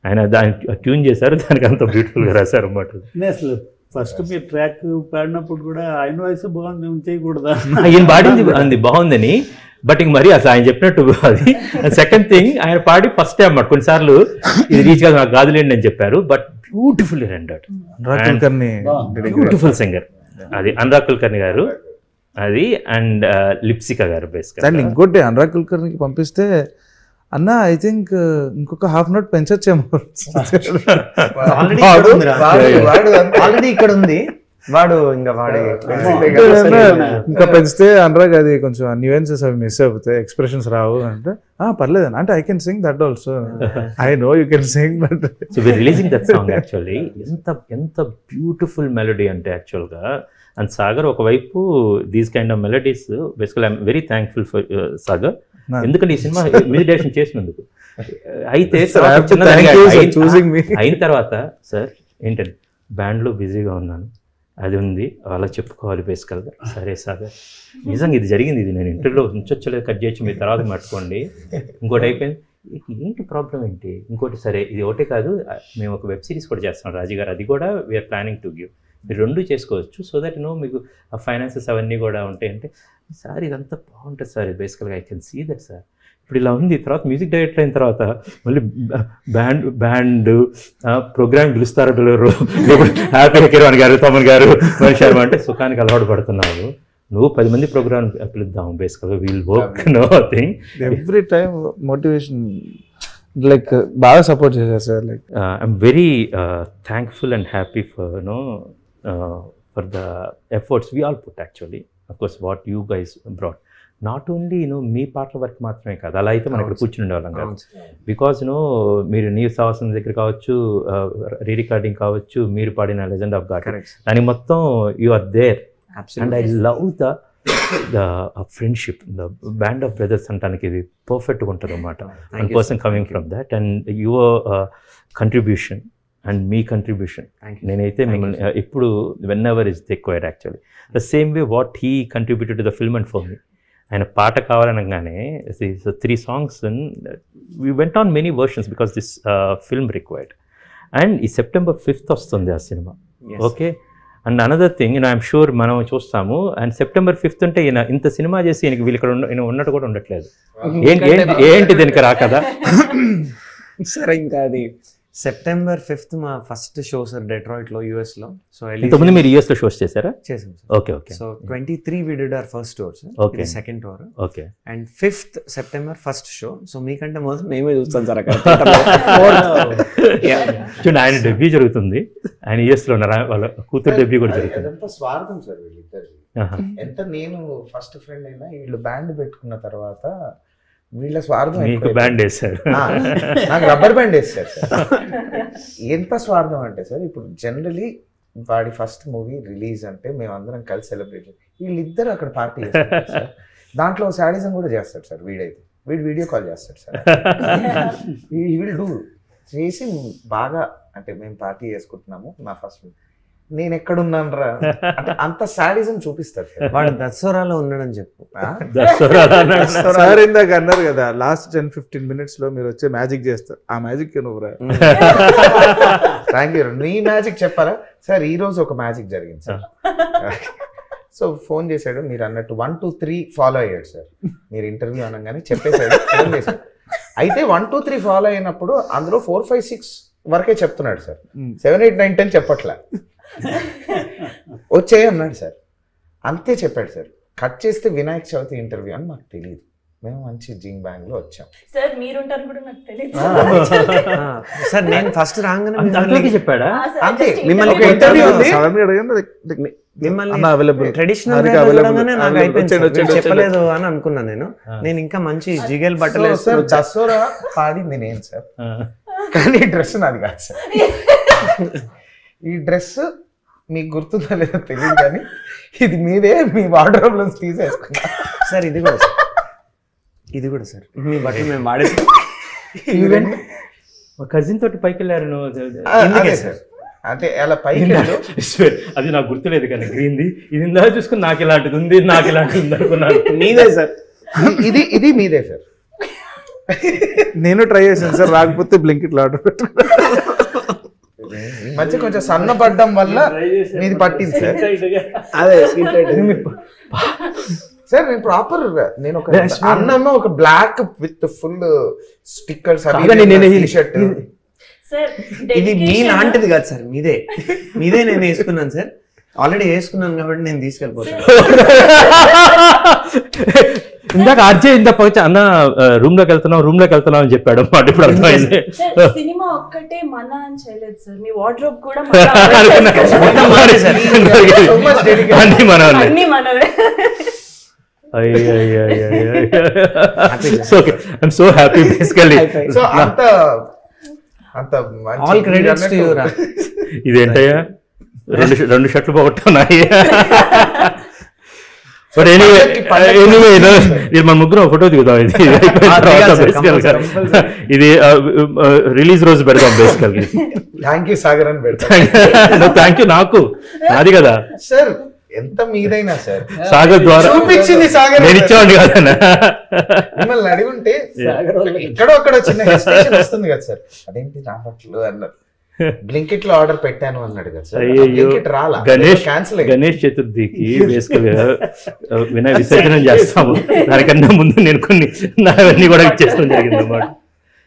S1: ఆయన దాన్ని ట్యూన్ చేశారు, దానికి అంత బ్యూటిఫుల్గా రాశారు అన్నమాట.
S4: అసలు ఫస్ట్ మీరు ట్రాక్ పాడినప్పుడు కూడా ఆయన వాయిస్ బాగుంది, చేయకూడదా?
S1: ఆయన పాడింది అంది బాగుందని, బట్ ఇంక మరి అసలు ఆయన చెప్పినట్టు అది. సెకండ్ థింగ్, ఆయన పాడి ఫస్ట్ టైం అన్నమాట. కొన్నిసార్లు ఇది రీచ్ కాదు నాకు కాదులేండి అని చెప్పారు, but beautiful rendered, beautiful singer. అది అనురాగ్ కుల్కర్ణి గారు అది, అండ్ లిప్సికా గారు బేసిక్.
S5: అండ్ ఇంకోటి అనురాగ్ కుల్కర్ణికి పంపిస్తే అన్న ఐ థింక్ ఇంకొక హాఫ్ నోట్ పెంచొచ్చేమో.
S7: ఆల్రెడీ ఇక్కడ ఉంది వాడు, ఇంకా వాడు
S5: ఇంకా పెంచితే అనురాగ్ అది కొంచెం న్యూయెన్సెస్ అవి మిస్ అయిపోతాయి, ఎక్స్ప్రెషన్స్ రావు అంటే పర్లేదు అంటే I can sing that also, I know you can sing but.
S1: So we releasing that song actually. ఎంత బ్యూటిఫుల్ మెలోడీ అంటే యాక్చువల్గా. అండ్ సాగర్ ఒకవైపు these kind of melodies basical I'm very thankful for Sagar, ఎందుకంటే ఈ సినిమా మ్యూజిక్ డైరెక్షన్ చేసినందుకు. అయితే అయిన తర్వాత సార్ ఏంటంటే బ్యాండ్లో బిజీగా ఉన్నాను, అది ఉంది అలా చెప్పుకోవాలి బేసికల్గా. సరే సాగర్ నిజంగా ఇది జరిగింది, ఇది నేను ఇంటర్వ్యూలో ఉంచొచ్చలేదు, కట్ చేయొచ్చు, మీరు తర్వాత పట్టుకోండి. ఇంకోటి అయిపోయింది, ఏంటి ప్రాబ్లం ఏంటి, ఇంకోటి సరే ఇది ఒకటే కాదు, మేము ఒక వెబ్ సిరీస్ కూడా చేస్తున్నాం రాజు గారు, అది కూడా వీఆర్ ప్లానింగ్ టు గివ్, మీరు 2 చేసుకోవచ్చు, సో దట్ మీకు ఆ ఫైనాన్సెస్ అవన్నీ కూడా ఉంటాయి. అంటే సార్ ఇదంతా బాగుంటుంది సార్, బేసికల్గా I can see that sir. ఇప్పుడు ఇలా ఉంది, తర్వాత మ్యూజిక్ డైరెక్టర్ అయిన తర్వాత మళ్ళీ బ్యాండ్ ప్రోగ్రామ్ పిలుస్తారో పిలవరు, హ్యాపీ కిరణ్ గారు, తమన్ గారు, మహేష్ శర్మ అంటే సుఖానికి అలవాటు పడుతున్నావు. నువ్వు 10 మంది ప్రోగ్రామ్ పిలుద్దాం బేసికల్గా, we'll work no thing.
S5: Every time motivation like బాగా సపోర్ట్ చేశారు sir. Like
S1: I'm very thankful and happy for for the efforts we all put actually. Of course what you guys brought, not only me పాటల వరకు మాత్రమే కాదు, అలా అయితే మనం ఇక్కడ కూర్చుని ఉండేవాళ్ళం కాదు. బికాజ్ మీరు నీరు సావాసం దగ్గర కావచ్చు, రీ రికార్డింగ్ కావచ్చు, మీరు పాడిన లెజెండ్ ఆఫ్ గాడ్, దానికి మొత్తం you are there. And I love the friendship, the band of brothers అంటానికి ఇది పర్ఫెక్ట్గా ఉంటుంది అన్నమాట. One person coming from that and your contribution and మీ కంట్రిబ్యూషన్. నేనైతే మిమ్మల్ని ఎప్పుడు whenever is required actually, the same way what he contributed to the film and for మీ. ఆయన పాట కావాలనగానే 3 songs we went on many versions because this film required. And ఈ September 5th వస్తుంది ఆ cinema. Okay, and another thing I'm sure మనం చూస్తాము. And September 5th అంటే ఈయన ఇంత సినిమా చేసి ఈయనకి వీళ్ళు ఇక్కడ ఉన్నట్టు కూడా ఉండట్లేదు. ఏంటి దీనికి రా కదా
S7: సరే. ఇంకా అది September 5th మా ఫస్ట్ షో సార్ డెట్రాయిట్లో, యూఎస్లో. సో
S1: ఇంతకుముందు మీరు యూఎస్లో షోస్ చేశారా?
S7: చేసాం sir.
S1: Okay okay.
S7: So 23 we did our first tour sir.
S1: Okay,
S7: second tour.
S1: Okay.
S7: And 5th September first show. So మీకంటే మొదలు మేమే చూస్తాం సార్ అక్కడ.
S1: చూడండి, ఆయన డెబ్యూ జరుగుతుంది, ఆయన యూఎస్లో ఉన్నారా, వాళ్ళ కూతురు డెబ్యూ కూడా జరుగుతుంది.
S3: అదంతా స్వార్థం సార్ వీళ్ళిద్దరు. ఎంత నేను ఫస్ట్ ఫ్రెండ్ అయినా వీళ్ళు బ్యాండ్ పెట్టుకున్న తర్వాత వీళ్ళ స్వార్థం.
S1: బ్యాండ్ వేస్తారు,
S3: నాకు రబ్బర్ బ్యాండ్ వేస్తారు సార్. ఎంత స్వార్థం అంటే సార్, ఇప్పుడు జనరలీ వాడి ఫస్ట్ మూవీ రిలీజ్ అంటే మేము అందరం కలిసి సెలబ్రేట్ చేస్తాం, వీళ్ళిద్దరు అక్కడ పార్టీ చేస్తారు సార్. దాంట్లో శాడిజం కూడా చేస్తాడు సార్ వీడైతే. వీడు వీడియో కాల్ చేస్తాడు సార్. ఈ విల్ డూ చేసి బాగా అంటే మేము పార్టీ చేసుకుంటున్నాము నా ఫస్ట్ నేను ఎక్కడున్నాను రా అంటే అంత సాడిజం చూపిస్తాడు సార్.
S7: వాడు దసరాలో ఉన్నాడని చెప్పు.
S2: సార్ ఇందాక అన్నారు కదా లాస్ట్ 10-15 minutes లో మీరు వచ్చే మ్యాజిక్ చేస్తారు, ఆ మ్యాజిక్ నువ్వు రా.
S3: Thank you. నీ మ్యాజిక్ చెప్పారా సార్? ఈ రోజు ఒక మ్యాజిక్ జరిగింది సార్. సో ఫోన్ చేశాడు, మీరు అన్నట్టు 1, 2, 3 ఫాలో అయ్యాడు సార్. మీరు ఇంటర్వ్యూ అనగానే చెప్పేశాడు, ఫోన్ చేశాడు. అయితే 1, 2, 3 ఫాలో అయినప్పుడు అందులో 4, 5, 6 వరకే చెప్తున్నాడు సార్. 7, 8, 9, 10 చెప్పట్లే. వచ్చాయి అన్నాడు సార్, అంతే చెప్పాడు సార్. కట్ చేస్తే వినాయక చవితి ఇంటర్వ్యూ అని మాకు తెలియదు. మేము మంచి జింగ్ బ్యాంగ్ లో వచ్చాం
S6: సార్. మీరుంటారు కూడా నాకు తెలియదు
S7: సార్. నేను ఫస్ట్ రాగానే
S1: చెప్పాడా?
S3: అంతే.
S7: మిమ్మల్ని
S3: ఒక ఇంటర్వ్యూ ఉంది.
S2: సడన్ గా అడగండి,
S7: మిమ్మల్ని
S2: అవైలబుల్
S7: ట్రెడిషనల్
S2: అది available.
S7: నాకు అయిపోయింది సార్.
S2: వచ్చాడు.
S7: చెప్పలేదు అని అనుకున్నా నేను ఇంకా మంచి జిగేల్ బట్టలు
S3: సార్
S7: వేసుకొని
S3: దసరా పాడింది నేను సార్, కానీ ఈ డ్రెస్ నాది కాదు సార్. ఈ డ్రెస్ మీకు గుర్తుందా లేదా తెలియదు, కానీ ఇది మీదే, మీ వార్డ్రోబ్ లో తీసేసుకున్నా
S7: సార్. ఇది కూడా సార్, ఇది కూడా సార్ మీ బట్టలు మేము వాడేసాం.
S1: మా కజిన్ తోటి పైకి వెళ్ళారు నువ్వు.
S3: అందుకే సార్ అంటే అలా పైకి వెళ్ళు.
S1: అది నాకు గుర్తులేదు కానీ గ్రీన్ది ఇది ఇందా చూసుకుని నాకు ఇలాంటిది ఉంది, నాకు ఇలాంటిది ఉంది అనుకున్నాను.
S7: మీదే సార్.
S3: ఇది మీదే సార్.
S2: నేను ట్రై చేశాను సార్, రాకపోతే బ్లింకిట్ లో ఆర్డర్ పెట్టుకున్నాను.
S3: ఈ మధ్య కొంచెం సన్నపడ్డం వల్ల మీది పట్టింది సార్.
S7: అదే
S3: సార్ నేను ప్రాపర్ నేను ఒక అన్నము ఒక black with full stickers shirt.
S6: Sir
S7: ఇది మీ లాంటిది కాదు సార్, మీదే నేను వేసుకున్నాను సార్. ఆల్రెడీ వేసుకున్నాను కాబట్టి నేను తీసుకెళ్ళిపోతాను.
S1: ఇందాక అర్జయ్ ఇంత పచ్చి అన్న రూమ్ లోకి వెళ్తున్నాం అని చెప్పాడు అన్నమాట. ఇప్పుడు అర్థమైంది.
S6: సినిమా ఒక్కటే మన అని చేయలేదు సార్, మీ వార్డ్రోబ్ కూడా
S1: అన్ని మనవే.
S6: అన్ని మనవే.
S1: I'm so happy basically.
S3: So అంత
S7: ఆల్ క్రెడిట్స్ టు యు రా.
S1: ఇదేంటయ్యా రెండు షర్ట్లు పోగొట్టున్నాయి. బట్ ఎనీవే ఇది మన ముగ్గురు ఫోటో దిగుతాం. ఇది రిలీజ్ రోజు పెడతాం బేసికల్.
S3: థ్యాంక్ యూ సాగర్ అని పెడతా.
S1: Thank you. నాకు నాది కదా
S3: సార్, ఎంత మీదైనా సార్
S1: సాగర్ ద్వారా
S3: చూపించింది సాగర్.
S1: నేను ఇచ్చేవాడిని కాదన్నా.
S3: మిమ్మల్ని అడిగి ఉంటే ఎక్కడో అక్కడ చిన్న హెసిటేషన్ వస్తుంది కదా సార్. అదేంటి రావట్లు అన్నారు. బ్లింకిట్ లో ఆర్డర్ పెట్టాను అన్నాడు కదా సార్. బ్లింకిట్ రాలా,
S1: గణేష్ చతుర్థికి బేసికల్ వినాయక విసర్జన చేస్తాము. దానికన్నా ముందు నేను కొన్ని నావన్నీ కూడా ఇచ్చేస్తాం జరిగింది అన్నమాట.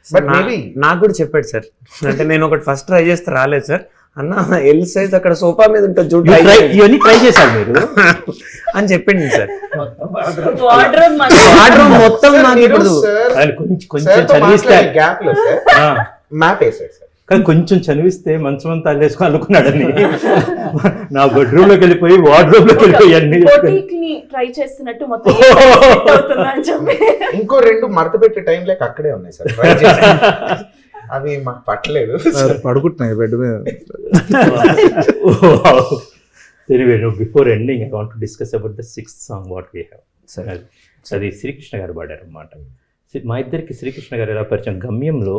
S3: బట్ మేబీ
S7: నాకు కూడా చెప్పాడు సార్. అంటే నేను ఒకటి ఫస్ట్ ట్రై చేస్తే రాలేదు సార్. అన్న ఎల్ సైజ్ అక్కడ సోఫా మీద ఉంటుంది చూడు,
S1: ఇవన్నీ ట్రై చేశారు మీరు
S7: అని చెప్పింది సార్.
S6: వార్డ్రోబ్
S7: మొత్తం నాకు ఇప్పుడు
S1: కొంచెం చదివిస్తే
S3: గ్యాప్ లో సార్ మ్యాప్ వేసాడు సార్.
S1: కానీ కొంచెం చదివిస్తే మంచం అంతా అల్లేసుకొని అనుకున్నాడని నా బెడ్రూమ్ లోకి వెళ్ళిపోయి వార్డ్రోబ్ లోకి వెళ్ళిపోయి అన్ని
S6: ట్రై చేస్తున్నట్టు మొత్తం
S3: ఇంకో 2 మడత పెట్టే టైం లేక అక్కడే ఉన్నాయి సార్. ట్రై చేసి అవి మాకు పట్టలేదు.
S2: పడుకుంటున్నాయి బెడ్ మీద.
S1: Anyway, before ending, I want to discuss about the 6th song what we have. అది శ్రీకృష్ణ గారు పాడారు అన్నమాట. మా ఇద్దరికి శ్రీకృష్ణ గారు ఎలా పరిచయం, గమ్యంలో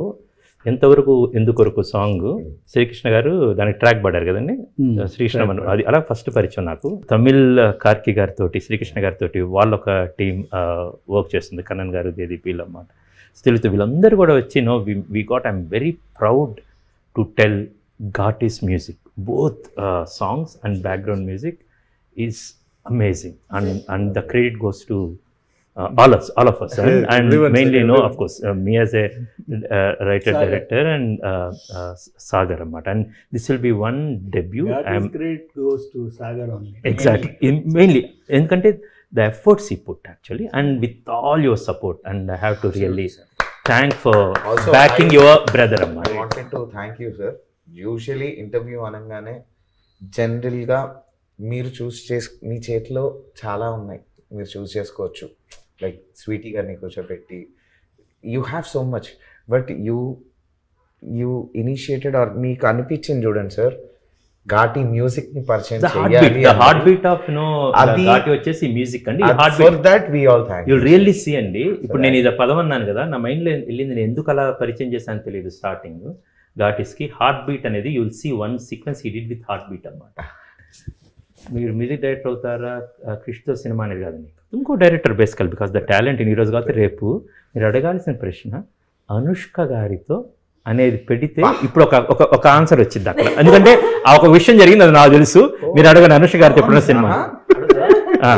S1: ఎంతవరకు ఎందుకొరకు సాంగ్ శ్రీకృష్ణ గారు దానికి ట్రాక్ పాడారు కదండి. శ్రీకృష్ణ అది అలా ఫస్ట్ పరిచయం నాకు. తమిళ్ కార్కి గారితో శ్రీకృష్ణ గారితో వాళ్ళొక టీం వర్క్ చేస్తుంది, కన్నన్ గారు, దేదీప్ వీళ్ళు అన్నమాట. తెలుగుతో వీళ్ళందరూ కూడా వచ్చి I'm very proud to tell Ghaati's music, both songs and background music is amazing and the credit goes to all of us and mainly of course me as a writer director and Sagar Amata, and this will be one debut.
S4: Great goes to Sagar only.
S1: Exactly. Mainly endukante the efforts he put actually, and with all your support, and I have to really thank for also backing your brother Amata.
S3: I wanted to thank you sir. Usually interview అనగానే general గా మీరు మీ చేతిలో చాలా ఉన్నాయి, మీరు చూస్ చేసుకోవచ్చు. Like Sweety గారిని కూర్చోబెట్టి you have so much, but you initiated or మీకు అనిపించింది చూడండి సార్, ఘాటి మ్యూజిక్ ని పరిచయం
S1: ద హార్ట్ బీట్ ఆఫ్
S3: అది-
S1: ఘాటి వచ్చేసి మ్యూజిక్ అండి. Heart
S3: for that we all thank
S1: you'll really see అండి. ఇప్పుడు నేను ఇది పదం అన్నాను కదా, నా మైండ్లో వెళ్ళింది, నేను ఎందుకు అలా పరిచయం చేశాను తెలియదు. స్టార్టింగ్ ఘాటిస్కి హార్ట్ బీట్ అనేది you'll see one sequence he did with heart beat అన్నమాట. మీరు మ్యూజిక్ డైరెక్టర్ అవుతారా క్రిష్తో సినిమా అనేది కాదండి, ఇంకో డైరెక్టర్ బేసికల్ బికాస్ ద టాలెంట్ ఈ రోజు కాకపోతే రేపు. మీరు అడగాల్సిన ప్రశ్న అనుష్క గారితో అనేది పెడితే ఇప్పుడు ఒక ఆన్సర్ వచ్చింది అక్కడ, ఎందుకంటే ఆ ఒక విషయం జరిగింది, అది నాకు తెలుసు. మీరు అడగండి అనుష్క గారితో ఎప్పుడైనా cinema.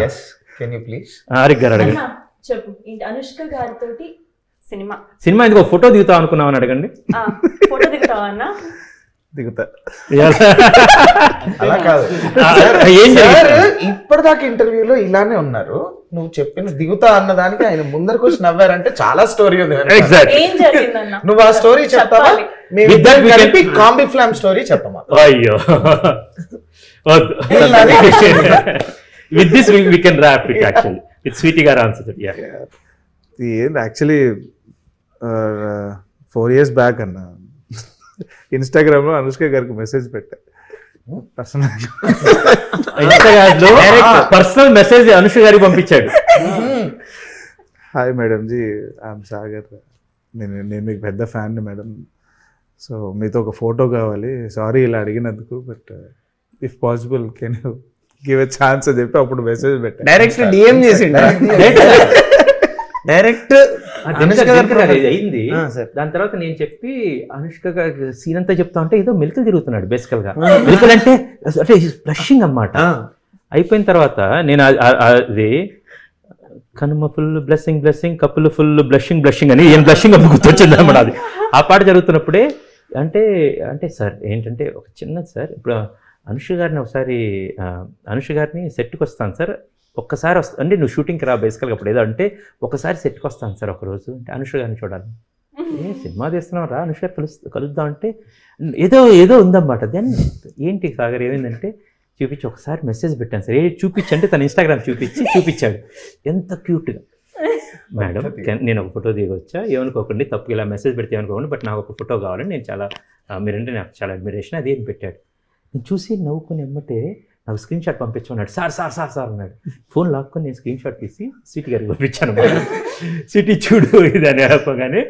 S3: Yes can you please
S1: ఆరిక్ గారు అడగండి.
S6: అన్నా, చెప్పు ఈ అనుష్క గారితోటి
S1: సినిమా ఎందుకు ఫోటో దిగుతాం అనుకున్నామని అడగండి.
S6: ఫోటో దిగుతావా అన్న?
S2: దిగుతా.
S3: అలా కాదు
S1: ఏం
S3: సార్, ఇప్పటిదాకా ఇంటర్వ్యూలో ఇలానే ఉన్నారు. నువ్వు చెప్పిన దిగుతా అన్నదానికి ఆయన ముందరకు వచ్చి నవ్వారంటే చాలా స్టోరీ ఉంది వెనకాల.
S1: ఎగ్జాక్ట్.
S6: ఏం జరిగిందన్న?
S3: నువ్వు ఆ స్టోరీ చెప్తావా?
S6: చెప్పాలి.
S3: మేము
S1: With that
S3: ఇద్దరం
S1: we can-
S3: కలిపి కాంబీ ఫ్లామ్ స్టోరీ చెప్పమా?
S1: అయ్యో వద్దు. With this we can rap it actually with Sweety గారు ఆన్సర్.
S2: ఇది ఏంటి యాక్చువల్లీ 4 years బ్యాక్ అన్న ఇన్స్టాగ్రామ్లో అనుష్క గారికి మెసేజ్ పెట్టా.
S1: పర్సనల్ మెసేజ్ అనుష గారికి పంపించాడు.
S2: Hi madam ji, I'm Sagar, నేను మీకు పెద్ద ఫ్యాన్ మేడం, సో మీతో ఒక ఫోటో కావాలి, సారీ ఇలా అడిగినందుకు, but if possible can you give a chance అని చెప్పి అప్పుడు మెసేజ్ పెట్టా.
S7: డైరెక్ట్ డిఎం చేసిండు. డైరెక్ట్
S1: అయింది. దాని తర్వాత నేను చెప్పి అనుష్క సీన్ అంతా చెప్తా ఉంటే ఏదో మెలికలు తిరుగుతున్నాడు బేసికల్ గా. మెలికలు అంటే బ్లషింగ్ అన్నమాట. అయిపోయిన తర్వాత నేను అది కనుమ ఫుల్ బ్లెస్సింగ్ బ్లెస్సింగ్, కప్పులు ఫుల్ బ్లషింగ్ బ్లషింగ్ అని ఏం బ్లషింగ్ అప్పుడు గుర్తొచ్చింది అన్నమాట. అది ఆ పాట జరుగుతున్నప్పుడే అంటే సార్ ఏంటంటే ఒక చిన్నది సార్, ఇప్పుడు అనుష గారిని ఒకసారి అనుష గారిని సెట్కి వస్తాను సార్, ఒక్కసారి అంటే నువ్వు షూటింగ్కి రా బేసికల్గా అప్పుడు ఏదో అంటే ఒకసారి సెట్కి వస్తాను సార్ ఒకరోజు అంటే అనుష గారిని చూడాలి. సినిమా తీస్తున్నాం రా అనుష గారు కలుద్దాం అంటే ఏదో ఉందన్నమాట. దెన్ ఏంటి సాగర్ ఏమైందంటే చూపించి ఒకసారి మెసేజ్ పెట్టాను సార్, చూపించంటే తన ఇన్స్టాగ్రామ్ చూపించాడు. ఎంత క్యూట్గా మేడం నేను ఒక ఫోటో దిగొచ్చా, ఏమనుకోకండి తప్పుగా ఇలా మెసేజ్ పెడితే ఏమనుకోకండి, బట్ నాకు ఒక ఫోటో కావాలని నేను చాలా మీరంటే నాకు చాలా అడ్మిరేషన్ అది ఏం పెట్టాడు. నేను చూసి నవ్వుకుని ఎమ్మటే నాకు స్క్రీన్ షాట్ పంపించమన్నాడు. సార్ అన్నాడు. ఫోన్ లాక్కొని నేను స్క్రీన్ షాట్ తీసి సిటీ గారికి పంపించాను. సిటీ చూడు ఇది అని చెప్పగానే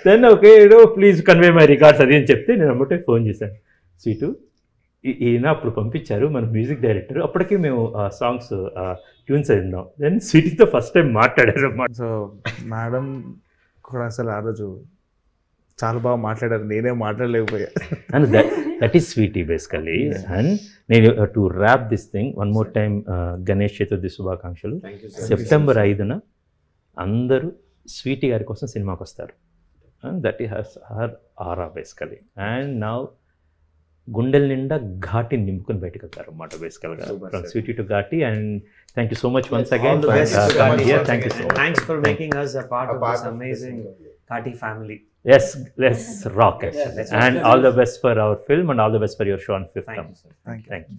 S1: then okay please convey my records అది అని చెప్తే నేను అమ్మటే ఫోన్ చేశాను. సీటు ఈయన అప్పుడు పంపించారు మన మ్యూజిక్ డైరెక్టర్. అప్పటికి మేము సాంగ్స్ ట్యూన్స్ విన్నాం. దెన్ సిటీతో ఫస్ట్ టైం మాట్లాడారు అన్నమాట.
S2: సో మేడం కూడా అసలు ఆ రోజు చాలా బాగా మాట్లాడారు, నేనే మాట్లాడలేకపోయా.
S1: And that is Sweety basically. And నేను to rap this thing one more time Ganesh Chaturthi శుభాకాంక్షలు. సెప్టెంబర్ 5న అందరూ స్వీటీ గారి కోసం సినిమాకి వస్తారు. And that is her aura basically. And now గుండెల నిండా ఘాటి నింపుకొని బయటకు వెళ్తారు అన్నమాట బేసికల్గా from Sweety to Ghaati. And thank you so much once again. Thank you so much.
S7: Thanks for making us a part of this amazing Ghati family.
S1: Yes, let's rock it. And all the best for our film and all the best for your show on 5th.
S7: Thank you, sir.
S2: Thank you.
S1: Thank you.